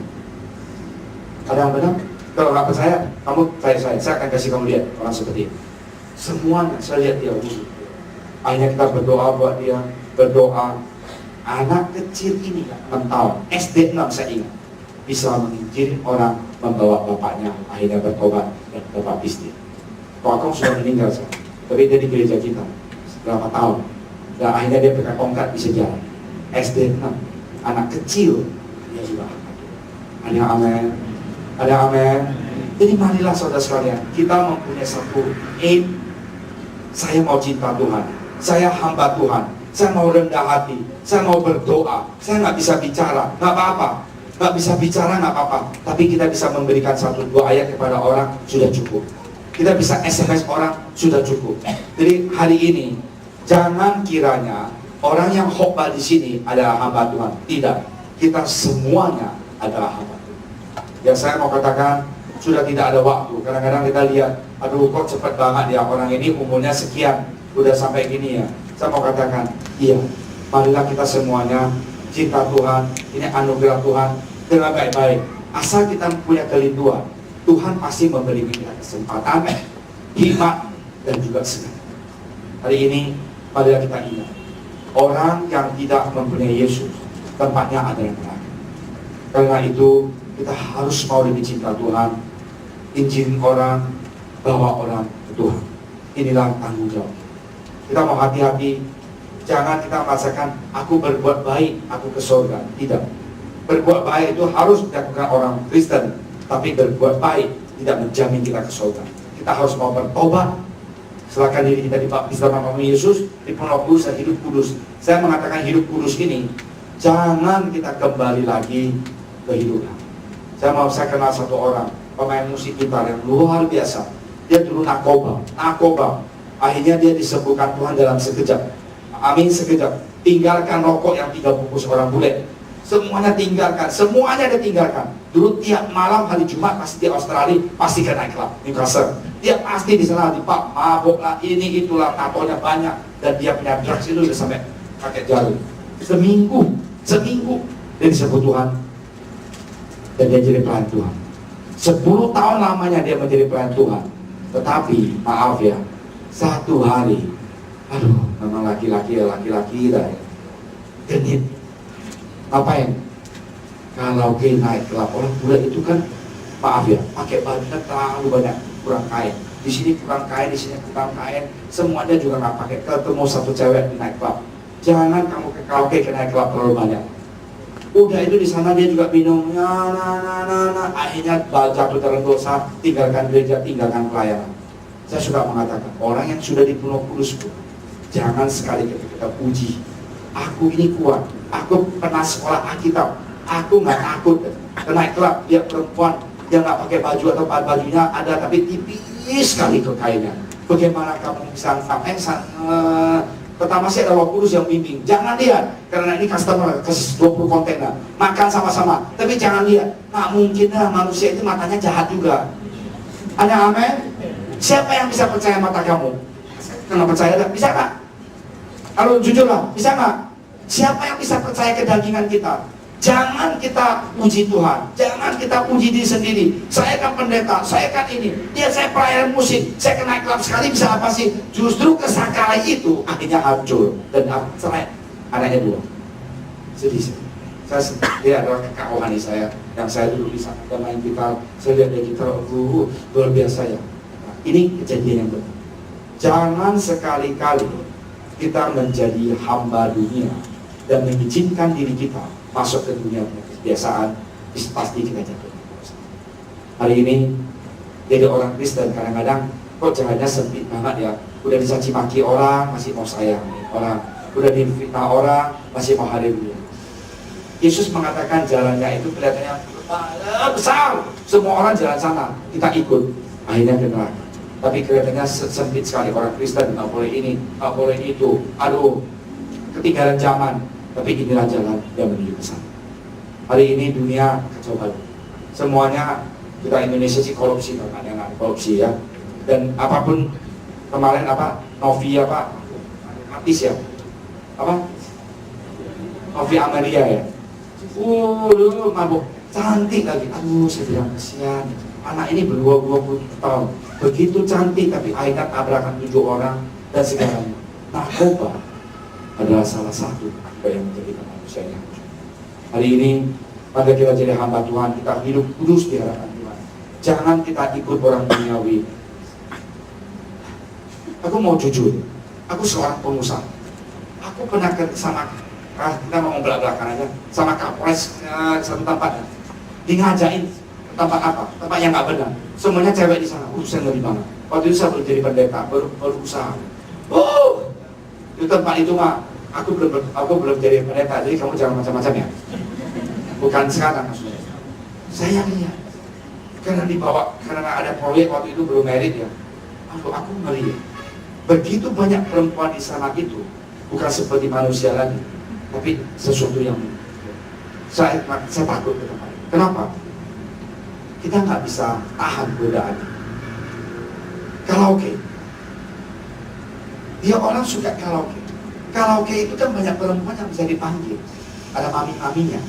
Ada yang benar? Kalau nggak percaya, kamu saya akan kasih kamu lihat orang seperti itu. Semuanya saya lihat dia wudhu. Akhirnya kita berdoa buat dia, berdoa. Anak kecil ini 6 tahun, SD 6 saya ingat, bisa menginjil orang, membawa bapaknya, akhirnya bertobat dan berbaptis dia. Ko Akuang sudah meninggal saya, tapi dia di gereja kita berapa tahun. Dan akhirnya dia pakai tongkat bisa jalan. SD 6, anak kecil dia juga. Ada amin, ada amin. Jadi marilah saudara sekalian, kita mempunyai satu aim. Saya mau cinta Tuhan, saya hamba Tuhan, saya mau rendah hati, saya mau berdoa. Saya nggak bisa bicara, nggak apa-apa. Nggak bisa bicara nggak apa-apa, tapi kita bisa memberikan 1-2 ayat kepada orang sudah cukup. Kita bisa SMS orang sudah cukup. Jadi hari ini jangan kiranya orang yang khotbah di sini adalah hamba Tuhan. Tidak, kita semuanya adalah hamba Tuhan. Ya saya mau katakan sudah tidak ada waktu. Kadang-kadang kita lihat, aduh kok cepat banget ya orang ini umurnya sekian, udah sampai gini ya. Saya mau katakan, iya, marilah kita semuanya cinta Tuhan. Ini anugerah Tuhan dengan baik-baik. Asal kita punya kerinduan, Tuhan pasti memberi kita kesempatan, hikmat, dan juga semangat. Hari ini, marilah kita ingat, orang yang tidak mempunyai Yesus, tempatnya adalah neraka. Karena itu, kita harus mau lebih cinta Tuhan, injilin orang, bawa orang ke Tuhan. Inilah tanggung jawab. Kita mau hati-hati, jangan kita merasakan, aku berbuat baik, aku ke surga. Tidak. Berbuat baik itu harus dilakukan orang Kristen, tapi berbuat baik tidak menjamin kita ke surga. Kita harus mau bertobat, serahkan diri kita dibaptis dalam nama Yesus, dipenuhi Roh Kudus dan hidup kudus. Saya mengatakan hidup kudus ini, jangan kita kembali lagi ke hidup lama. Saya kenal satu orang, pemain musik gitar yang luar biasa. Dia dulu narkoba. Akhirnya dia disembuhkan Tuhan dalam sekejap. Amin, sekejap. Tinggalkan rokok yang 3 bungkus orang bule. Semuanya tinggalkan, semuanya dia tinggalkan. Dulu tiap malam hari Jumat pasti di Australia, pasti ke nightclub, Newcastle. Dia pasti di sana di pub, mabuk lah, ini itulah, tatonya banyak. Dan dia punya drugs itu udah sampai pakai jarum. Seminggu dia disebut Tuhan. Dan dia jadi pelayan Tuhan. 10 tahun lamanya dia menjadi pelayan Tuhan. Tetapi, maaf ya, satu hari, memang laki-laki dah ya. Genit. Ngapain? Kalau ke naik club, orang bule itu kan, maaf ya, pakai bajunya terlalu banyak, kurang kain. Di sini kurang kain, di sini kurang kain. Semuanya juga nggak pakai. Ketemu satu cewek di naik club, jangan kamu ke karaoke ke naik club terlalu banyak. Udah itu di sana dia juga minum, akhirnya jatuh dalam dosa, tinggalkan gereja, tinggalkan pelayanan. Saya suka mengatakan, orang yang sudah dipenuh kudus pun, jangan sekali kita puji. Aku ini kuat, aku pernah sekolah Alkitab, aku nggak takut ke naik klub. Dia perempuan yang nggak pakai baju atau bajunya ada tapi tipis sekali ke kainnya. Bagaimana kamu bisa sampai pertama sih ada Roh Kudus yang bimbing. Jangan lihat, karena ini customer kasih 20 kontainer, makan sama-sama. Tapi jangan lihat, nggak mungkin lah manusia itu matanya jahat juga. Ada amin? Siapa yang bisa percaya mata kamu? Karena percaya tak? Bisa nggak? Kalau jujur lah, bisa nggak? Siapa yang bisa percaya kedagingan kita? Jangan kita puji Tuhan, jangan kita puji diri sendiri. Saya kan pendeta, saya kan ini, saya pelayan musik, saya kena klub sekali bisa apa sih? Justru kesakalan itu akhirnya hancur dan cerai. Anaknya 2. Sedih. Dia adalah kakak rohani saya, yang saya dulu di sana main gitar. Saya lihat dia gitar, luar biasa ya. Nah, ini kejadian yang benar. Jangan sekali-kali kita menjadi hamba dunia dan mengizinkan diri kita masuk ke dunia kebiasaan, pasti kita jatuh. Hari ini jadi orang Kristen kadang-kadang kok jalannya sempit banget ya. Udah dicaci maki orang masih mau sayang orang, udah difitnah orang masih mau haleluya. Yesus mengatakan jalannya itu kelihatannya besar, semua orang jalan sana, kita ikut, akhirnya ke neraka. Tapi kelihatannya sempit sekali. Orang Kristen nggak boleh ini, nggak boleh itu, ketinggalan zaman. Tapi inilah jalan yang menuju ke sana. Hari ini dunia kacau balau. Semuanya, kita Indonesia sih korupsi, yang korupsi ya. Dan apapun kemarin Novi artis ya, Novi Amalia ya. Mabuk, cantik lagi. Saya bilang kasihan. Anak ini ber-20 tahun, begitu cantik tapi akhirnya tabrakan 7 orang dan segalanya. Narkoba adalah salah satu yang menjadikan manusianya. Hari ini, pada kita jadi hamba Tuhan, kita hidup kudus di hadapan Tuhan. Jangan kita ikut orang duniawi. Aku mau jujur, aku seorang pengusaha. Aku pernah kita mau belak-belakan aja, sama Kapolres satu tempat, ngajain tempat apa? Tempat yang nggak benar. Semuanya cewek di sana. Saya ngeri banget. Waktu itu saya belum jadi pendeta, baru usaha. Di tempat itu mah aku belum jadi pendeta, jadi kamu jangan macam-macam ya. Bukan sekarang maksudnya. Saya lihat karena dibawa, karena ada proyek waktu itu belum merit ya. Aku ngeri ya. Begitu banyak perempuan di sana itu bukan seperti manusia lagi, tapi sesuatu yang saya takut ke tempat. Kenapa? Kita nggak bisa tahan godaan. Karaoke. Dia orang suka karaoke. Karaoke itu kan banyak perempuan yang bisa dipanggil. Ada mami-maminya.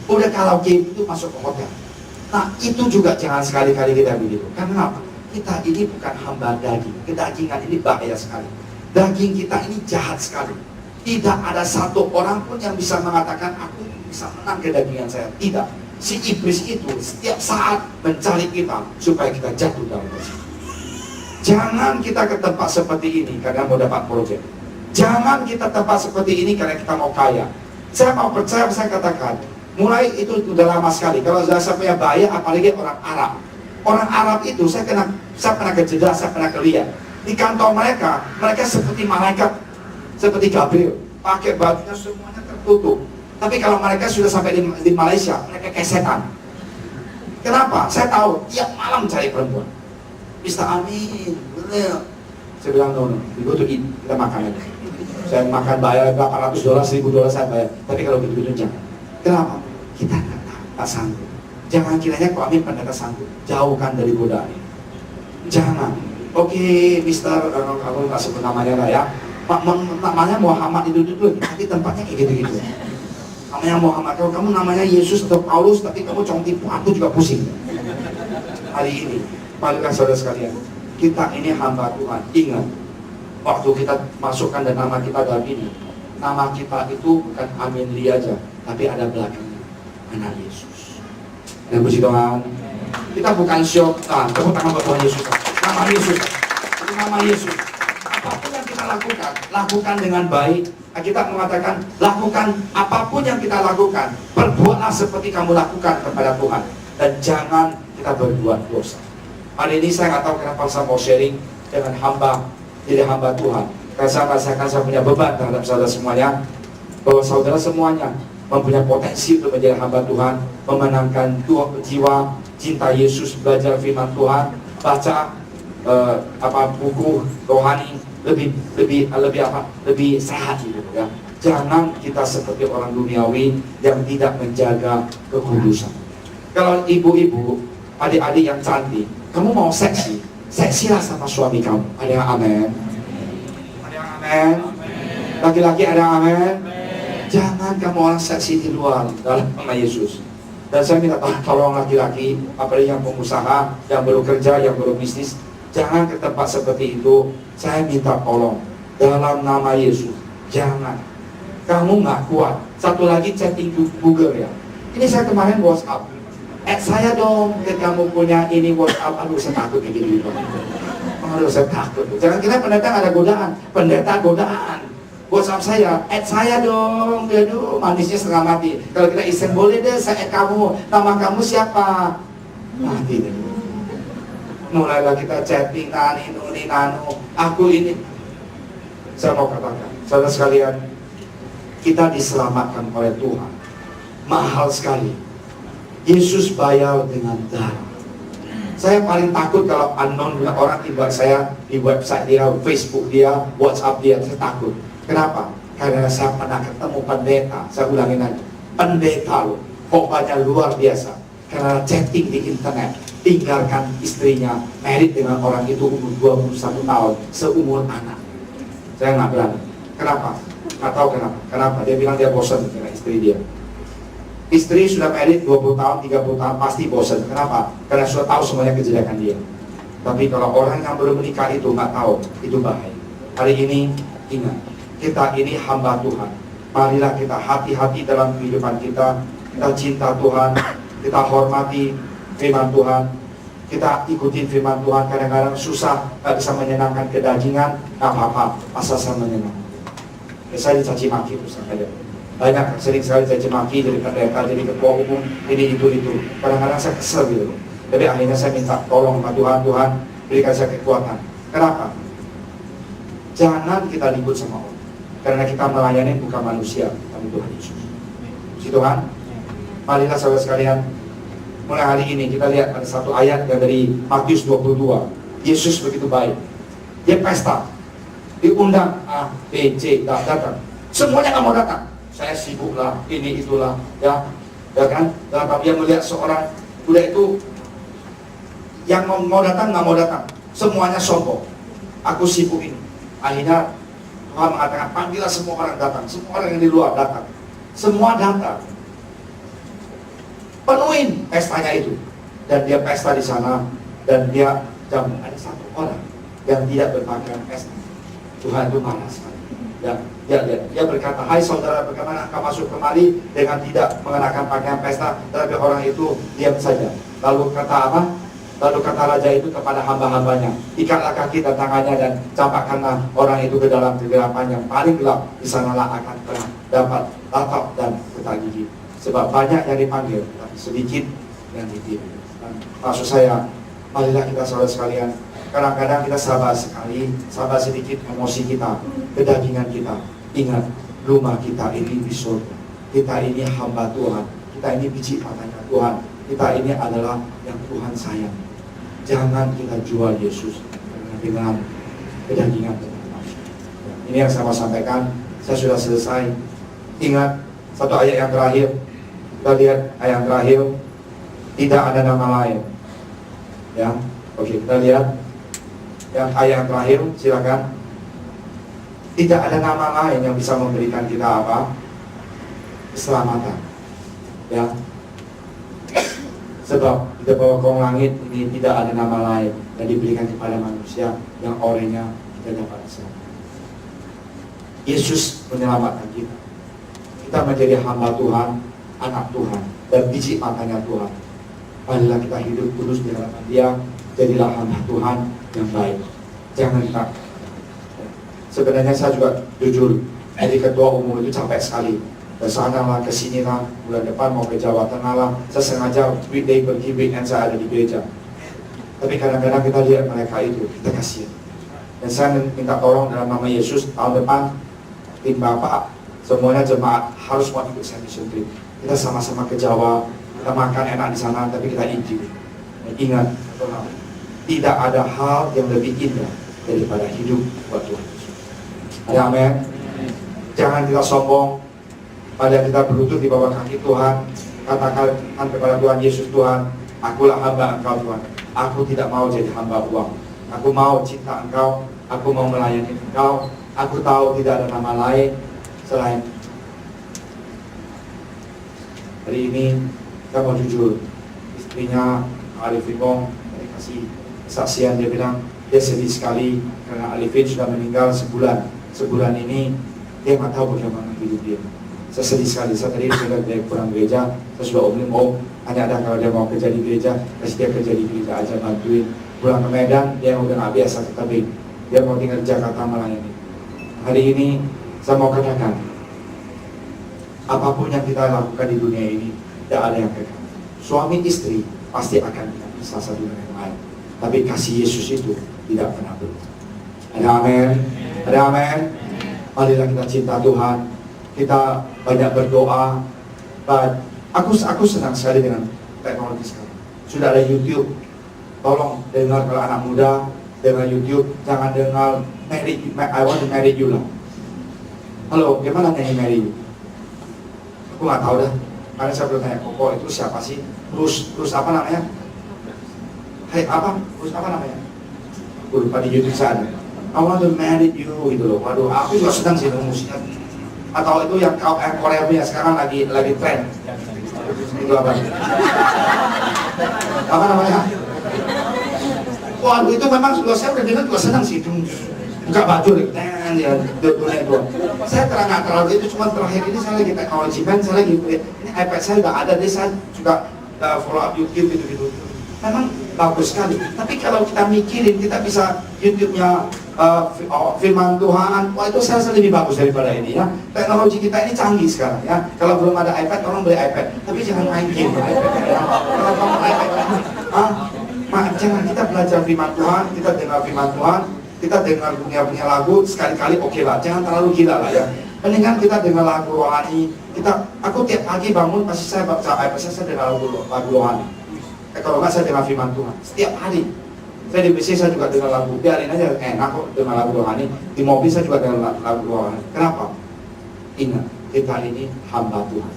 Udah karaoke itu masuk ke hotel. Nah itu juga jangan sekali-kali kita begitu. Karena apa? Kita ini bukan hamba daging. Kedagingan ini bahaya sekali. Daging kita ini jahat sekali. Tidak ada satu orang pun yang bisa mengatakan aku bisa menang kedagingan saya. Tidak. Si iblis itu setiap saat mencari kita supaya kita jatuh dalam dosa. Jangan kita ke tempat seperti ini karena mau dapat proyek. Jangan kita tempat seperti ini karena kita mau kaya. Saya mau percaya, saya katakan, mulai itu sudah lama sekali. Kalau saya punya bahaya, apalagi orang Arab. Orang Arab itu saya pernah ke Jeddah, saya pernah ke Riyadh. Di kantor mereka seperti malaikat, seperti Gabriel, pakai bajunya semuanya tertutup. Tapi kalau mereka sudah sampai di Malaysia, mereka kayak setan. Kenapa? Saya tahu tiap malam cari perempuan. Mister Amin, bener. Saya bilang no, we go to eat, kita makan aja. Saya makan bayar berapa ratus dolar, $1,000 saya bayar. Tapi kalau gitu-gitu jangan. Kenapa? Kita nggak sanggup. Jangan kiranya kok Amin pendeta sanggup. Jauhkan dari godaan. Jangan. Oke, Mister, aku nggak sebut namanya lah ya. Namanya Muhammad itu tapi tempatnya kayak gitu-gitu. Namanya Muhammad, kalau kamu namanya Yesus atau Paulus, tapi kamu tipu, aku juga pusing. Hari ini, marilah saudara sekalian, kita ini hamba Tuhan. Ingat, waktu kita masukkan dan nama kita dalam ini, nama kita itu bukan Amin Lee aja, tapi ada belakangnya, anak Yesus. Dan puji Tuhan, kita bukan syok, tepuk tangan buat Tuhan Yesus. Nama Yesus, itu nama Yesus. Apapun yang kita lakukan dengan baik. Kita mengatakan, lakukan apapun yang kita lakukan, perbuatlah seperti kamu lakukan kepada Tuhan, dan jangan kita berbuat dosa. Hari ini saya nggak tahu kenapa saya mau sharing dengan jadi hamba Tuhan, karena saya merasakan saya punya beban terhadap saudara semuanya, bahwa saudara semuanya mempunyai potensi untuk menjadi hamba Tuhan, memenangkan jiwa, cinta Yesus, belajar firman Tuhan, baca buku rohani, lebih sehat gitu ya. Jangan kita seperti orang duniawi yang tidak menjaga kekudusan. Kalau ibu-ibu, adik-adik yang cantik, kamu mau seksi, seksilah sama suami kamu. Ada yang amin? Ada yang amin? Laki-laki ada yang amin? Jangan kamu orang seksi di luar dalam nama Yesus. Dan saya minta tolong laki-laki, apalagi yang pengusaha, yang baru kerja, yang baru bisnis, jangan ke tempat seperti itu. Saya minta tolong dalam nama Yesus, jangan. Kamu nggak kuat. Satu lagi chatting Google ya. Ini saya kemarin WhatsApp. Add saya dong, kamu punya ini WhatsApp. Aduh, saya takut kayak gini. Aduh, saya takut. Jangan kira pendeta ada godaan. Pendeta godaan. WhatsApp saya, add saya dong. Aduh, manisnya setengah mati. Kalau kita iseng, boleh deh saya add kamu. Nama kamu siapa? Mati deh. Mulailah kita chatting, nanu, aku ini. Saya mau katakan, saudara sekalian, kita diselamatkan oleh Tuhan. Mahal sekali. Yesus bayar dengan darah. Saya paling takut kalau unknown orang tiba saya di website dia, Facebook dia, WhatsApp dia, saya takut. Kenapa? Karena saya pernah ketemu pendeta. Saya ulangin aja, pendeta loh, khotbahnya luar biasa. Karena chatting di internet, tinggalkan istrinya, married dengan orang itu umur 21 tahun, seumur anak. Saya nggak berani. Kenapa? Nggak tahu kenapa. Kenapa? Dia bilang dia bosan dengan istri dia. Istri sudah married 20 tahun, 30 tahun, pasti bosan. Kenapa? Karena sudah tahu semuanya kejelekan dia. Tapi kalau orang yang belum menikah itu nggak tahu, itu bahaya. Hari ini, ingat, kita ini hamba Tuhan. Marilah kita hati-hati dalam kehidupan kita. Kita cinta Tuhan, kita hormati firman Tuhan, kita ikuti firman Tuhan. Kadang-kadang susah, gak bisa menyenangkan kedagingan, gak apa-apa, asal saya menyenangkan. Saya dicaci maki terus saja. Banyak sering sekali caci maki dari pendeta, jadi ketua umum, ini itu. Kadang-kadang saya kesel gitu. Jadi akhirnya saya minta tolong sama Tuhan, berikan saya kekuatan. Kenapa? Jangan kita ribut sama orang, karena kita melayani bukan manusia, tapi Tuhan Yesus. Puji Tuhan. Marilah saudara sekalian, mulai hari ini kita lihat ada satu ayat yang dari Matius 22. Yesus begitu baik. Dia pesta, diundang A, B, C, tak datang. Semuanya nggak mau datang. Saya sibuk lah, ini itulah, ya kan? Dan tapi yang melihat seorang udah itu yang mau datang nggak mau datang. Semuanya sombong. Aku sibuk ini. Akhirnya Tuhan mengatakan, panggillah semua orang datang. Semua orang yang di luar datang. Semua datang. Penuhin pestanya itu, dan dia pesta di sana, dan dia jamu. Ada satu orang yang tidak berpakaian pesta. Tuhan itu marah sekali. Dia berkata, hai saudara, bagaimana engkau masuk kemari dengan tidak mengenakan pakaian pesta? Tapi orang itu diam saja. Lalu kata apa? Lalu kata raja itu kepada hamba-hambanya, ikatlah kaki dan tangannya dan campakkanlah orang itu ke dalam kegelapan yang paling gelap. Di sanalah akan dapat tatap dan getah gigi. Sebab banyak yang dipanggil, tapi sedikit yang dipilih. Maksud saya, marilah kita saudara sekalian, kadang-kadang kita sabar sekali, sabar sedikit emosi kita, kedagingan kita. Ingat, rumah kita ini di surga. Kita ini hamba Tuhan. kita ini biji matanya Tuhan. Kita ini adalah yang Tuhan sayang. Jangan kita jual Yesus dengan kedagingan dan nafsu. Ini yang saya mau sampaikan. Saya sudah selesai. Ingat satu ayat yang terakhir. Kita lihat ayat yang terakhir. Tidak ada nama lain. Ya, oke, kita lihat yang ayat yang terakhir. Silakan. Tidak ada nama lain yang bisa memberikan kita apa? Keselamatan. Ya. Sebab di bawah kolong langit ini tidak ada nama lain yang diberikan kepada manusia yang olehnya kita dapat selamat. Yesus menyelamatkan kita. Kita menjadi hamba Tuhan, anak Tuhan, dan biji matanya Tuhan. Marilah kita hidup kudus di hadapan Dia. Jadilah hamba Tuhan yang baik. Jangan kita. Sebenarnya saya juga jujur, jadi ketua umum itu capek sekali. Ke sana lah, ke sini lah, bulan depan mau ke Jawa Tengah lah. Saya sengaja weekday pergi, weekend saya ada di gereja. Tapi kadang-kadang kita lihat mereka itu, kita kasihan. Dan saya minta tolong dalam nama Yesus, tahun depan tim Bapak, semuanya jemaat harus mau ikut saya mission trip. Kita sama-sama ke Jawa, kita makan enak di sana, tapi kita injil. Dan ingat, tidak ada hal yang lebih indah daripada hidup buat Tuhan Yesus. Ada amin? Jangan kita sombong. Pada kita berlutut di bawah kaki Tuhan, katakan kepada Tuhan Yesus, Tuhan, akulah hamba Engkau Tuhan. Aku tidak mau jadi hamba uang. Aku mau cinta Engkau, aku mau melayani Engkau. Aku tahu tidak ada nama lain selain. Hari ini kita mau jujur. Istrinya Arifin Bong kasih kesaksian, dia bilang dia sedih sekali karena Arifin sudah meninggal sebulan. Sebulan ini dia nggak tahu bagaimana hidup dia. Saya sedih sekali. Saya tadi sudah dia pulang gereja, saya sudah omongin hanya ada kalau dia mau kerja di gereja, kasih dia kerja di gereja aja, bantuin. Pulang ke Medan, dia udah nggak biasa, tapi dia mau tinggal di Jakarta melayani. Hari ini saya mau katakan, apapun yang kita lakukan di dunia ini tidak ada yang kekal. Suami istri pasti akan bisa satu dengan yang lain, tapi kasih Yesus itu tidak pernah berubah. Ada amin? Ada amin? Marilah kita cinta Tuhan. Kita banyak berdoa. Aku senang sekali dengan teknologi sekarang. Sudah ada YouTube. Tolong dengar kalau anak muda dengar YouTube, jangan dengar I want to marry you lah. Halo, gimana nyanyi marry you? Aku nggak tahu dah. Karena saya belum tanya, kok itu siapa sih? Terus apa namanya? Hai apa? Terus apa namanya? Aku lupa di YouTube saya ada. I want to marry you gitu loh. Waduh, aku juga sedang sih dengan musiknya. Atau itu yang Korea punya sekarang lagi tren. Itu apa? Apa namanya? Waduh, itu memang sudah saya udah dengar juga senang sih. Buka baju deh, ya dunia itu. Saya nggak terlalu itu, cuma terakhir ini saya lagi teknologi kan, saya lagi ini iPad saya nggak ada deh, saya juga follow up YouTube gitu. Memang bagus sekali. Tapi kalau kita mikirin, kita bisa YouTube-nya firman Tuhan, wah itu saya rasa lebih bagus daripada ini ya. Teknologi kita ini canggih sekarang ya. Kalau belum ada iPad, orang beli iPad. Tapi jangan main game iPad ya. Kalau kamu iPad, jangan, kita belajar firman Tuhan, kita dengar firman Tuhan, kita dengar punya lagu sekali-kali oke lah. Jangan terlalu gila lah ya. Mendingan kita dengar lagu rohani. Aku tiap pagi bangun pasti saya baca iPad, saya dengar lagu rohani. Kalau nggak saya dengar firman Tuhan setiap hari. Saya di PC saya juga dengar lagu, biarin aja enak kok dengar lagu rohani. Di mobil saya juga dengar lagu rohani. Kenapa? Ingat, kita ini hamba Tuhan.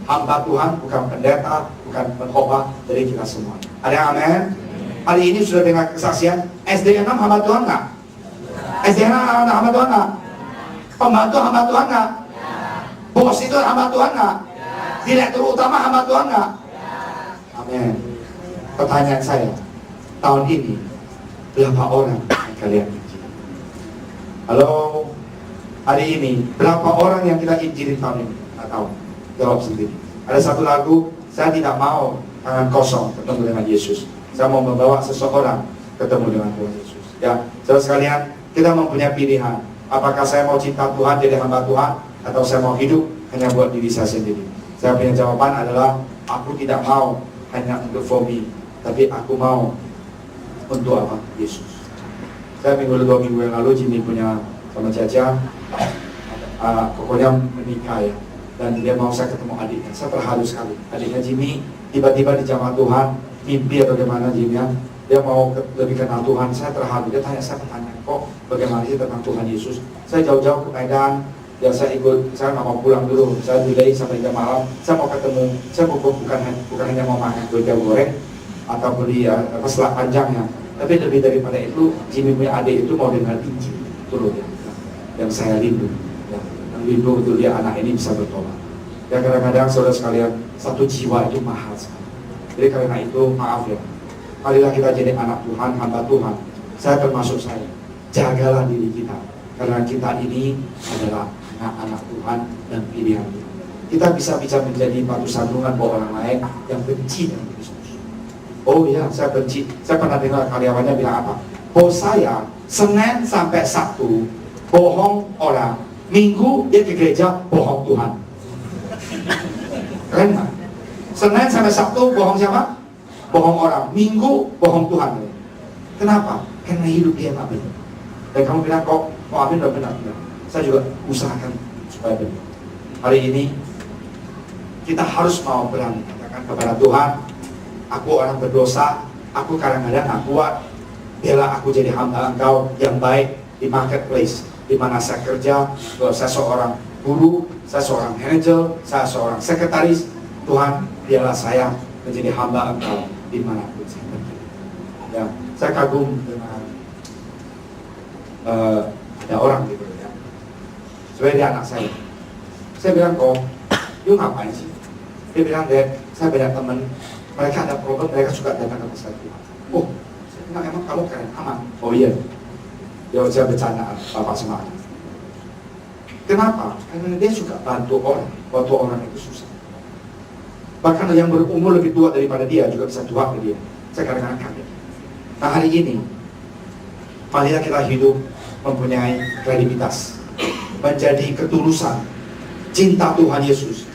Hamba Tuhan bukan pendeta, bukan pengkhotbah dari kita semua. Ada yang amin? Hari ini sudah dengar kesaksian. SD6 hamba Tuhan nggak? SD6 hamba Tuhan nggak? Pembantu hamba Tuhan nggak? Bos itu hamba Tuhan nggak? Direktur utama hamba Tuhan nggak? Amin. Pertanyaan saya, tahun ini berapa orang yang kalian injil? Halo, hari ini berapa orang yang kita injilin tahun ini? Nggak tahu, jawab sendiri. Ada satu lagu, saya tidak mau tangan kosong ketemu dengan Yesus. Saya mau membawa seseorang ketemu dengan Tuhan Yesus. Ya, saudara sekalian, kita mempunyai pilihan. Apakah saya mau cinta Tuhan jadi hamba Tuhan, atau saya mau hidup hanya buat diri saya sendiri? Saya punya jawaban adalah, aku tidak mau hanya untuk for me, tapi aku mau untuk apa? Yesus. Saya 2 minggu yang lalu Jimmy punya sama Caca, pokoknya menikah ya. dan dia mau saya ketemu adiknya. Saya terharu sekali. Adiknya Jimmy tiba-tiba di jamaah Tuhan, mimpi atau bagaimana Jimmy ya, dia mau lebih kenal Tuhan. Saya terharu. Dia tanya, saya bertanya, kok bagaimana sih tentang Tuhan Yesus? Saya jauh-jauh ke Medan, ya saya ikut, saya nggak mau pulang dulu, saya delay sampai jam malam. Saya mau ketemu, saya bukan hanya mau makan kue goreng atau beli selak panjangnya, tapi lebih daripada itu, Jimmy punya adik itu mau dengar Injil, itu loh yang saya rindu. Ya, yang rindu untuk dia anak ini bisa bertobat. Ya kadang-kadang saudara sekalian, satu jiwa itu mahal sekali. Jadi karena itu maaf ya, marilah kita jadi anak Tuhan, hamba Tuhan. Saya termasuk saya. Jagalah diri kita, karena kita ini adalah anak-anak Tuhan dan pilihan Tuhan. Kita bisa menjadi batu sandungan buat orang lain yang benci dengan Kristus. Oh iya, saya benci. Saya pernah dengar karyawannya bilang apa? Bos saya Senin sampai Sabtu bohong orang, Minggu dia ke gereja bohong Tuhan. Keren nggak? Senin sampai Sabtu bohong siapa? Bohong orang. Minggu bohong Tuhan. Kenapa? Karena hidup dia nggak benar. Dan kamu bilang kok mau amin udah benar. Saya juga usahakan supaya benar. Hari ini kita harus mau berani katakan kepada Tuhan, aku orang berdosa, aku kadang-kadang nggak kuat. Bela aku jadi hamba Engkau yang baik di marketplace, di mana saya kerja. Kalau saya seorang guru, saya seorang manajer, saya seorang sekretaris, Tuhan, biarlah saya menjadi hamba Engkau dimanapun saya pergi. Ya, saya kagum dengan ada orang gitu ya. Sebenarnya dia anak saya. Saya bilang, kok, you ngapain sih? Dia bilang, Dad, saya banyak teman, mereka ada problem, mereka suka datang ke saya. Oh, saya bilang, emang kamu keren aman? Oh iya. Ya, saya bercanda bapak sama anak. Kenapa? Karena dia suka bantu orang itu susah. Bahkan yang berumur lebih tua daripada dia juga bisa tua ke dia. Saya kadang-kadang kaget. Nah hari ini, marilah kita hidup mempunyai kredibilitas, menjadi ketulusan, cinta Tuhan Yesus,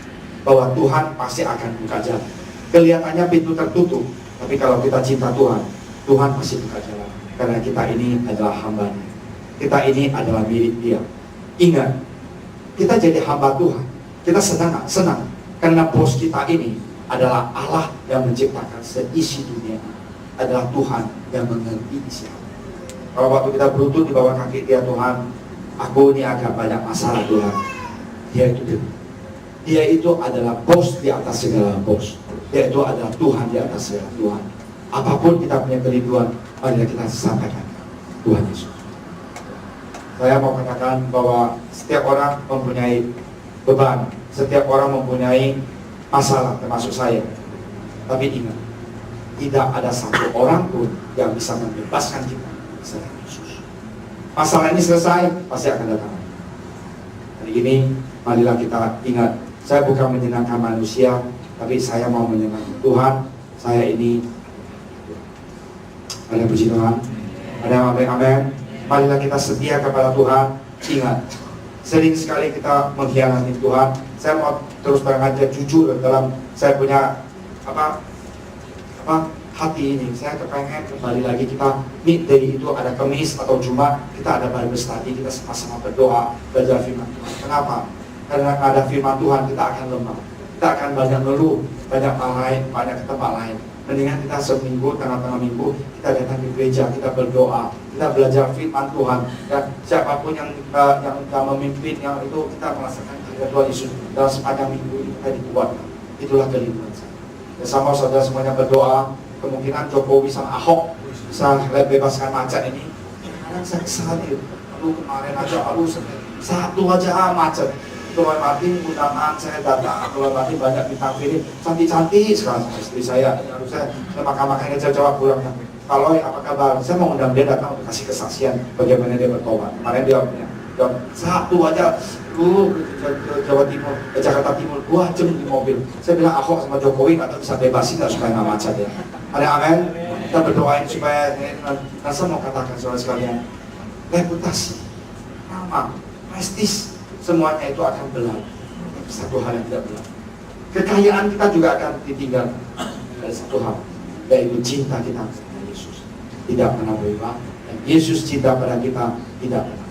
bahwa Tuhan pasti akan buka jalan. Kelihatannya pintu tertutup, tapi kalau kita cinta Tuhan, Tuhan pasti buka jalan. Karena kita ini adalah hamba-Nya. Kita ini adalah milik Dia. Ingat, kita jadi hamba Tuhan. Kita senang, senang. Karena bos kita ini adalah Allah yang menciptakan seisi dunia. Adalah Tuhan yang mengerti isi hati. Kalau waktu kita berlutut di bawah kaki Dia, Tuhan, aku ini agak banyak masalah Tuhan. Dia itu demi. Dia itu adalah bos di atas segala bos. Dia itu adalah Tuhan di atas segala Tuhan. Apapun kita punya kerinduan, mari kita sampaikan Tuhan Yesus. Saya mau katakan bahwa setiap orang mempunyai beban, setiap orang mempunyai masalah, termasuk saya. Tapi ingat, tidak ada satu orang pun yang bisa membebaskan kita selain Yesus. Masalah ini selesai, pasti akan datang. Hari ini, marilah kita ingat, saya bukan menyenangkan manusia, tapi saya mau menyenangkan Tuhan. Saya ini, ada puji Tuhan, ada yang amin. Marilah kita setia kepada Tuhan. Ingat, sering sekali kita mengkhianati Tuhan. Saya mau terus terang aja jujur dalam saya punya hati ini. Saya kepengen kembali lagi kita midday itu ada Kamis atau Jumat, kita ada Bible study, kita sama-sama berdoa, belajar firman Tuhan. Kenapa? Karena ada firman Tuhan kita akan lemah, kita akan banyak ngeluh, banyak hal lain, banyak ke tempat lain. Mendingan kita seminggu, tengah-tengah minggu kita datang di gereja, kita berdoa, kita belajar firman Tuhan. Dan siapapun yang memimpin, yang itu kita merasakan ada Tuhan Yesus dalam sepanjang minggu itu kita dikuatkan. Itulah kerinduan saya. Dan sama saudara semuanya berdoa, kemungkinan Jokowi sama Ahok bisa bebaskan macet ini. Kadang saya kesal nih, kemarin aja satu aja macet. Tuan Martin undangan saya datang, Tuan Martin banyak bintang film, cantik-cantik sekarang istri saya. Saya makan-makan jawab pulang. Kalau apa kabar? Saya mau undang dia datang untuk kasih kesaksian bagaimana dia bertobat. Kemarin dia jawab satu aja, lu ke Jawa Timur, ke Jakarta Timur, 2 jam di mobil. Saya bilang Ahok sama Jokowi nggak bisa bebasin nggak supaya nggak macet ya. Ada amin. Kita berdoain supaya. Dan saya mau katakan saudara sekalian, reputasi, nama, prestis, semuanya itu akan berlalu. Satu hal yang tidak berlalu. Kekayaan kita juga akan ditinggal. Ada satu hal, yaitu cinta kita kepada Yesus. Tidak pernah berubah. Dan Yesus cinta pada kita tidak pernah.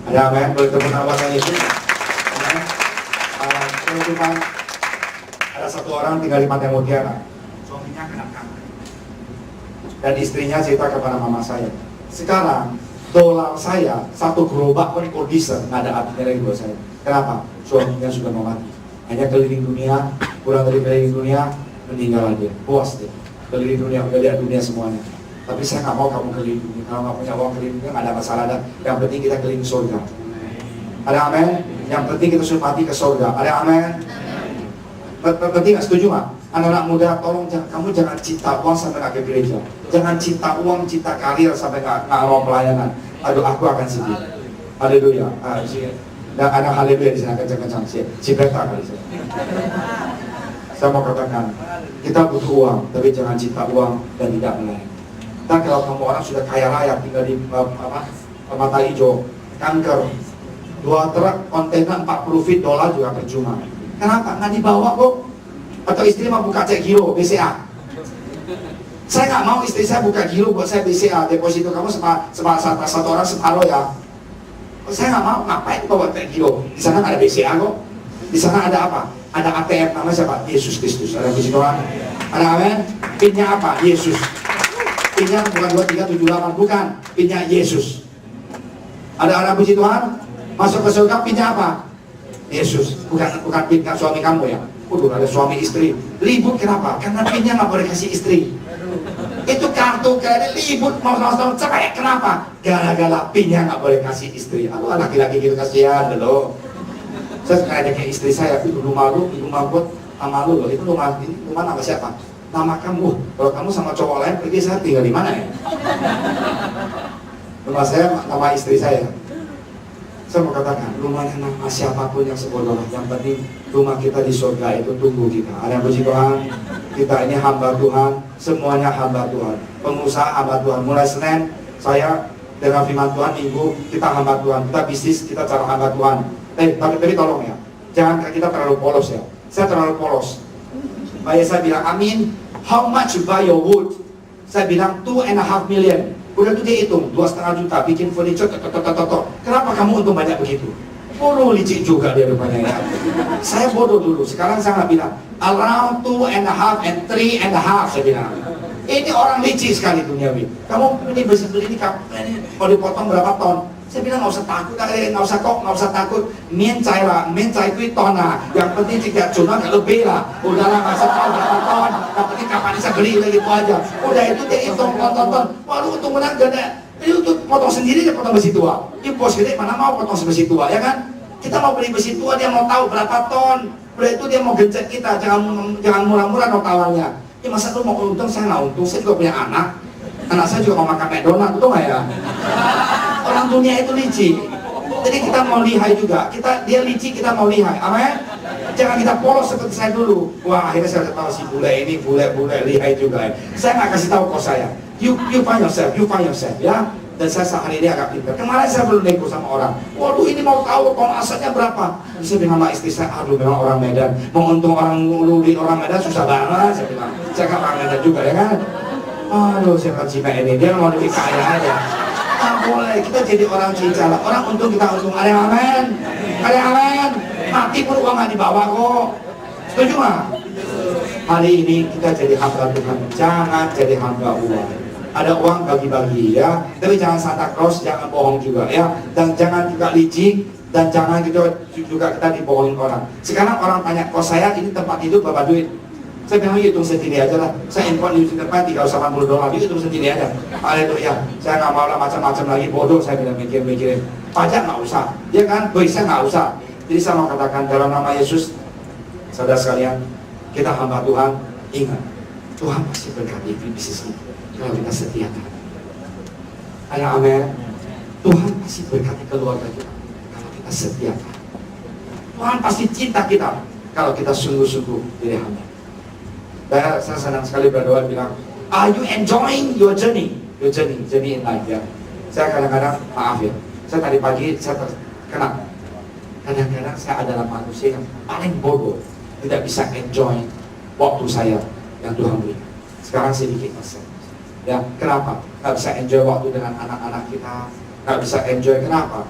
Ada amin? Boleh tepuk tangan Yesus. teman-teman, ada satu orang tinggal di Pantai Mutiara, suaminya kena kanker. Dan istrinya cerita kepada mama saya, sekarang dolar saya satu gerobak pun kondisi nggak ada artinya lagi buat saya. Kenapa? Suaminya sudah mau mati. Hanya keliling dunia, kurang dari keliling dunia, meninggal aja. Puas deh. Keliling dunia, udah lihat dunia semuanya. Tapi saya nggak mau kamu keliling dunia. Kalau nggak punya uang keliling dunia, nggak ada masalah. Yang penting kita keliling surga. Ada amin? Yang penting kita sudah mati ke surga. Ada amin? Penting nggak? Setuju nggak? Anak-anak muda, tolong kamu jangan cinta uang sampai nggak ke gereja. Jangan cinta uang, cinta karir sampai nggak mau pelayanan. Aduh, aku akan sedih. Haleluya. Dan anak haleluya di sana kencang-kencang. Si Beta kali saya. Saya mau katakan, kita butuh uang, tapi jangan cinta uang dan tidak melayani. Dan kalau kamu orang sudah kaya raya, tinggal di mata hijau, kanker, 2 truk kontainer 40 feet dolar juga percuma. Kenapa? Nggak dibawa kok. Atau istri mau buka cek giro, BCA. Saya nggak mau istri saya buka giro buat saya BCA. Deposito kamu sama satu orang separuh ya. Saya nggak mau, ngapain bawa cek giro? Di sana nggak ada BCA kok. Di sana ada apa? Ada ATM, nama siapa? Yesus Kristus. Ada puji Tuhan. Ada amin? Pinnya apa? Yesus. Pinnya bukan 2378, bukan. Pinnya Yesus. Ada puji Tuhan? Masuk ke surga, pinnya apa? Yesus. Bukan pin suami kamu ya. Udah ada suami istri. Ribut kenapa? Karena pinnya nggak boleh kasih istri. Itu kartu kredit ribut mau cerai. Kenapa? Gara-gara pinnya nggak boleh kasih istri. Aduh, laki-laki gitu kasihan loh. Saya kayak istri saya, itu rumah buat sama lu loh. Itu rumah nama siapa? Nama kamu. Kalau kamu sama cowok lain pergi, saya tinggal di mana ya? Rumah saya nama istri saya. Saya mau katakan, rumahnya nama siapapun yang sebodoh, yang penting rumah kita di surga itu tunggu kita. Ada yang puji Tuhan, kita ini hamba Tuhan, semuanya hamba Tuhan. Pengusaha hamba Tuhan. Mulai Senin, saya dengan firman Tuhan, Minggu kita hamba Tuhan. Kita bisnis, kita cara hamba Tuhan. Tapi tolong ya, jangan kita terlalu polos ya. Saya terlalu polos. Baik, saya bilang, amin. How much you buy your wood? Saya bilang 2,5 million. Udah tuh dia hitung, 2,5 juta bikin furniture, Kenapa kamu untung banyak begitu? Bodoh licik juga dia rupanya ya. Saya bodoh dulu, sekarang saya nggak bilang around 2,5 and 3,5 saya bilang. Ini orang licik sekali duniawi. Kamu ini beli ini mau dipotong berapa ton? Saya bilang nggak usah takut, nggak usah takut. Mien cai kui ton lah. Yang penting 3 juta nggak lebih lah. Udahlah nggak usah tahu berapa ton. Yang penting kapan bisa beli lagi itu aja. Udah itu dia hitung ton. Waduh untung menang gede. Ini untuk potong sendiri dia potong besi tua. Ini bos gede mana mau potong besi tua ya kan? Kita mau beli besi tua dia mau tahu berapa ton. Udah itu dia mau gencet kita. Jangan murah-murah no tawarnya. Ya masa lu mau untung, saya nggak untung. Saya juga punya anak. Anak saya juga mau makan McDonald, betul nggak ya? Orang dunia itu licik. Jadi kita mau lihai juga. Dia licik, kita mau lihai. Amin. Jangan kita polos seperti saya dulu. Wah, akhirnya saya tahu si bule ini bule lihai juga. Saya nggak kasih tahu kok saya. You find yourself, ya. Dan saya sehari ini agak pintar. Kemarin saya belum nego sama orang. Waduh, ini mau tahu kong asalnya berapa? Saya bilang sama istri saya, aduh memang orang Medan. Mau untung orang ngululin orang Medan susah banget. Saya bilang, saya kan orang Medan juga ya kan. Aduh, siapa Cina ini? Dia mau lebih kaya aja. Tak boleh, kita jadi orang cincala. Orang untung, kita untung. Ada yang amin? Ada yang amin? Mati pun uang nggak dibawa kok. Setuju nggak? Hari ini kita jadi hamba Tuhan. Jangan jadi hamba uang. Ada uang bagi-bagi ya. Tapi jangan Santa Claus, jangan bohong juga ya. Dan jangan juga licik. Dan jangan juga kita dibohongin orang. Sekarang orang tanya, kok saya ini tempat hidup berapa duit? Saya bilang hitung sendiri aja lah. Saya import di tempat $380, hitung sendiri aja. Haleluya. Saya nggak mau lah macam-macam lagi, bodoh saya bilang mikirin. Pajak nggak usah, ya kan? Bisa nggak usah. Jadi saya mau katakan dalam nama Yesus, saudara sekalian, kita hamba Tuhan, ingat Tuhan pasti berkati bisnis kita kalau kita setiakan. Ayo amin. Tuhan pasti berkati keluarga kita kalau kita setiakan. Tuhan pasti cinta kita kalau kita sungguh-sungguh jadi hamba. Saya senang sekali berdoa bilang, are you enjoying your journey in life ya. Saya kadang-kadang maaf ya, saya tadi pagi saya terkena. Kadang-kadang saya adalah manusia yang paling bodoh, tidak bisa enjoy waktu saya yang Tuhan berikan. Sekarang sedikit persen. Ya, kenapa? Nggak bisa enjoy waktu dengan anak-anak kita, nggak bisa enjoy. Kenapa?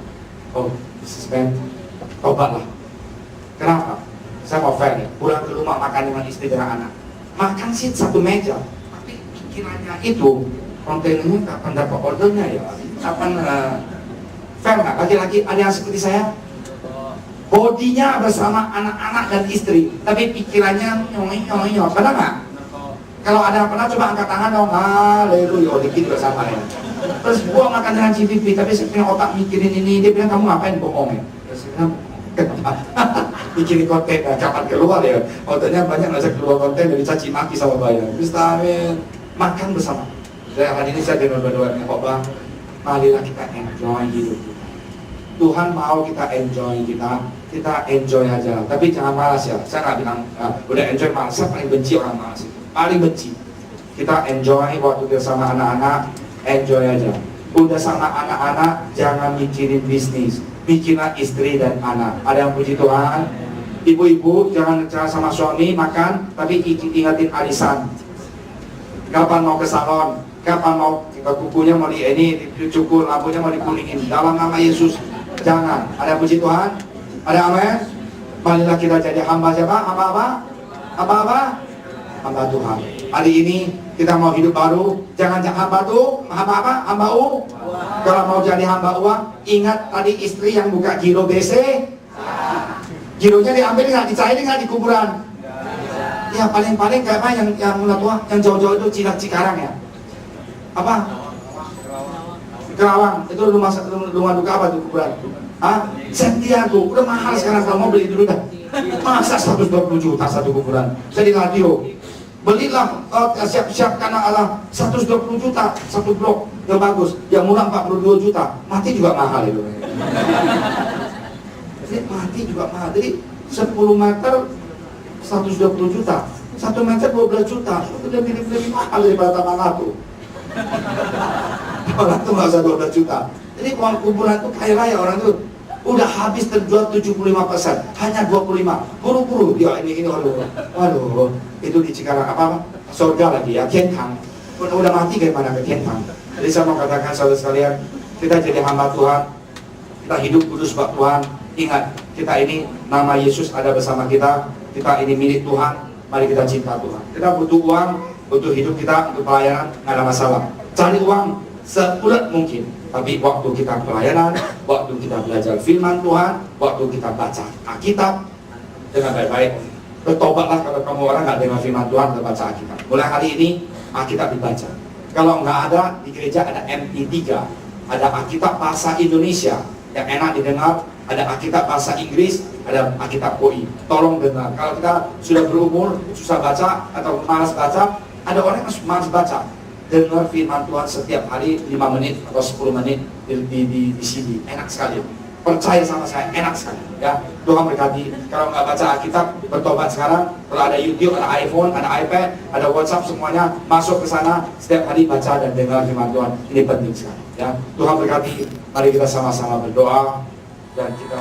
Oh, businessman, tobatlah. Kenapa? saya mau fair ya, pulang ke rumah makan dengan istri dan anak, makan sih satu meja, tapi pikirannya itu kontainernya kapan dapat ordernya ya, kapan fair nggak? Laki-laki ada yang seperti saya, bodinya bersama anak-anak dan istri, tapi pikirannya nyong, pernah nggak? Kalau ada yang pernah coba angkat tangan dong, haleluya, oh dikit juga sama ya. Terus gua makan dengan CVP, tapi saya punya otak mikirin ini, dia bilang kamu ngapain bohong ya? Terus saya bilang, kenapa? Mikirin konten, kapan keluar ya? Otaknya banyak ngajak keluar konten dari caci maki sama bayar. Terus makan bersama. Saya hari ini saya berdoa dengan khotbah, marilah kita enjoy hidup kita. Tuhan mau kita enjoy aja. Tapi jangan malas ya. Saya nggak bilang udah enjoy malas. Saya paling benci orang malas itu. Paling benci. Kita enjoy waktu kita sama anak-anak, enjoy aja. Udah sama anak-anak, jangan mikirin bisnis, mikirin istri dan anak. Ada yang puji Tuhan. Ibu-ibu jangan sama suami makan, tapi ingatin arisan. Kapan mau ke salon? Kapan mau kukunya mau dicukur, lampunya mau dikuningin. Dalam nama Yesus, jangan. Ada yang puji Tuhan? Ada amin? Marilah kita jadi hamba siapa? Hamba apa? Hamba apa? Hamba Tuhan. Hari ini kita mau hidup baru, jangan hamba tuh, hamba apa? Hamba uang. Kalau mau jadi hamba uang, ingat tadi istri yang buka giro BC, gironya diambil nggak, dicairin nggak di kuburan? Ya paling-paling kayak apa yang mulai tua, yang jauh-jauh itu Cikarang ya? Apa? Kerawang, itu rumah duka apa tuh kuburan? Santiago, udah mahal sekarang, kalau mau beli dulu dah. Masa 120 juta satu kuburan? Jadi radio, belilah siap-siap karena Allah 120 juta satu blok yang bagus, yang murah 42 juta, mati juga mahal itu. Jadi mati juga mahal. Jadi 10 meter 120 juta, 1 meter 12 juta, itu lebih mahal daripada tanah lato. Orang itu nggak usah 12 juta. Jadi uang kuburan itu kaya raya, orang itu udah habis terjual 75%, hanya 25. Buru-buru, ya ini waduh, itu di Cikarang apa? Surga lagi ya, Tientang. Udah mati kayak mana ke Tientang. Jadi saya mau katakan saudara sekalian, kita jadi hamba Tuhan, kita hidup kudus buat Tuhan. Ingat, kita ini nama Yesus ada bersama kita ini milik Tuhan. Mari kita cinta Tuhan. Kita butuh uang untuk hidup kita, untuk pelayanan, nggak ada masalah. Cari uang seulet mungkin, tapi waktu kita pelayanan, waktu kita belajar firman Tuhan, waktu kita baca Alkitab dengan baik-baik. Bertobatlah kalau kamu orang nggak dengar firman Tuhan, nggak baca Alkitab. Mulai hari ini Alkitab dibaca. Kalau nggak ada di gereja, ada MP3, ada Alkitab bahasa Indonesia yang enak didengar, ada Alkitab bahasa Inggris, ada Alkitab KOI. Tolong dengar. Kalau kita sudah berumur, susah baca atau malas baca, ada orang yang malas baca. Dengar firman Tuhan setiap hari 5 menit atau 10 menit di CD. Enak sekali. Percaya sama saya, enak sekali. Ya, Tuhan berkati. Kalau nggak baca Alkitab, bertobat sekarang. Kalau ada YouTube, ada iPhone, ada iPad, ada WhatsApp, semuanya masuk ke sana. Setiap hari baca dan dengar firman Tuhan. Ini penting sekali. Ya, Tuhan berkati. Mari kita sama-sama berdoa dan kita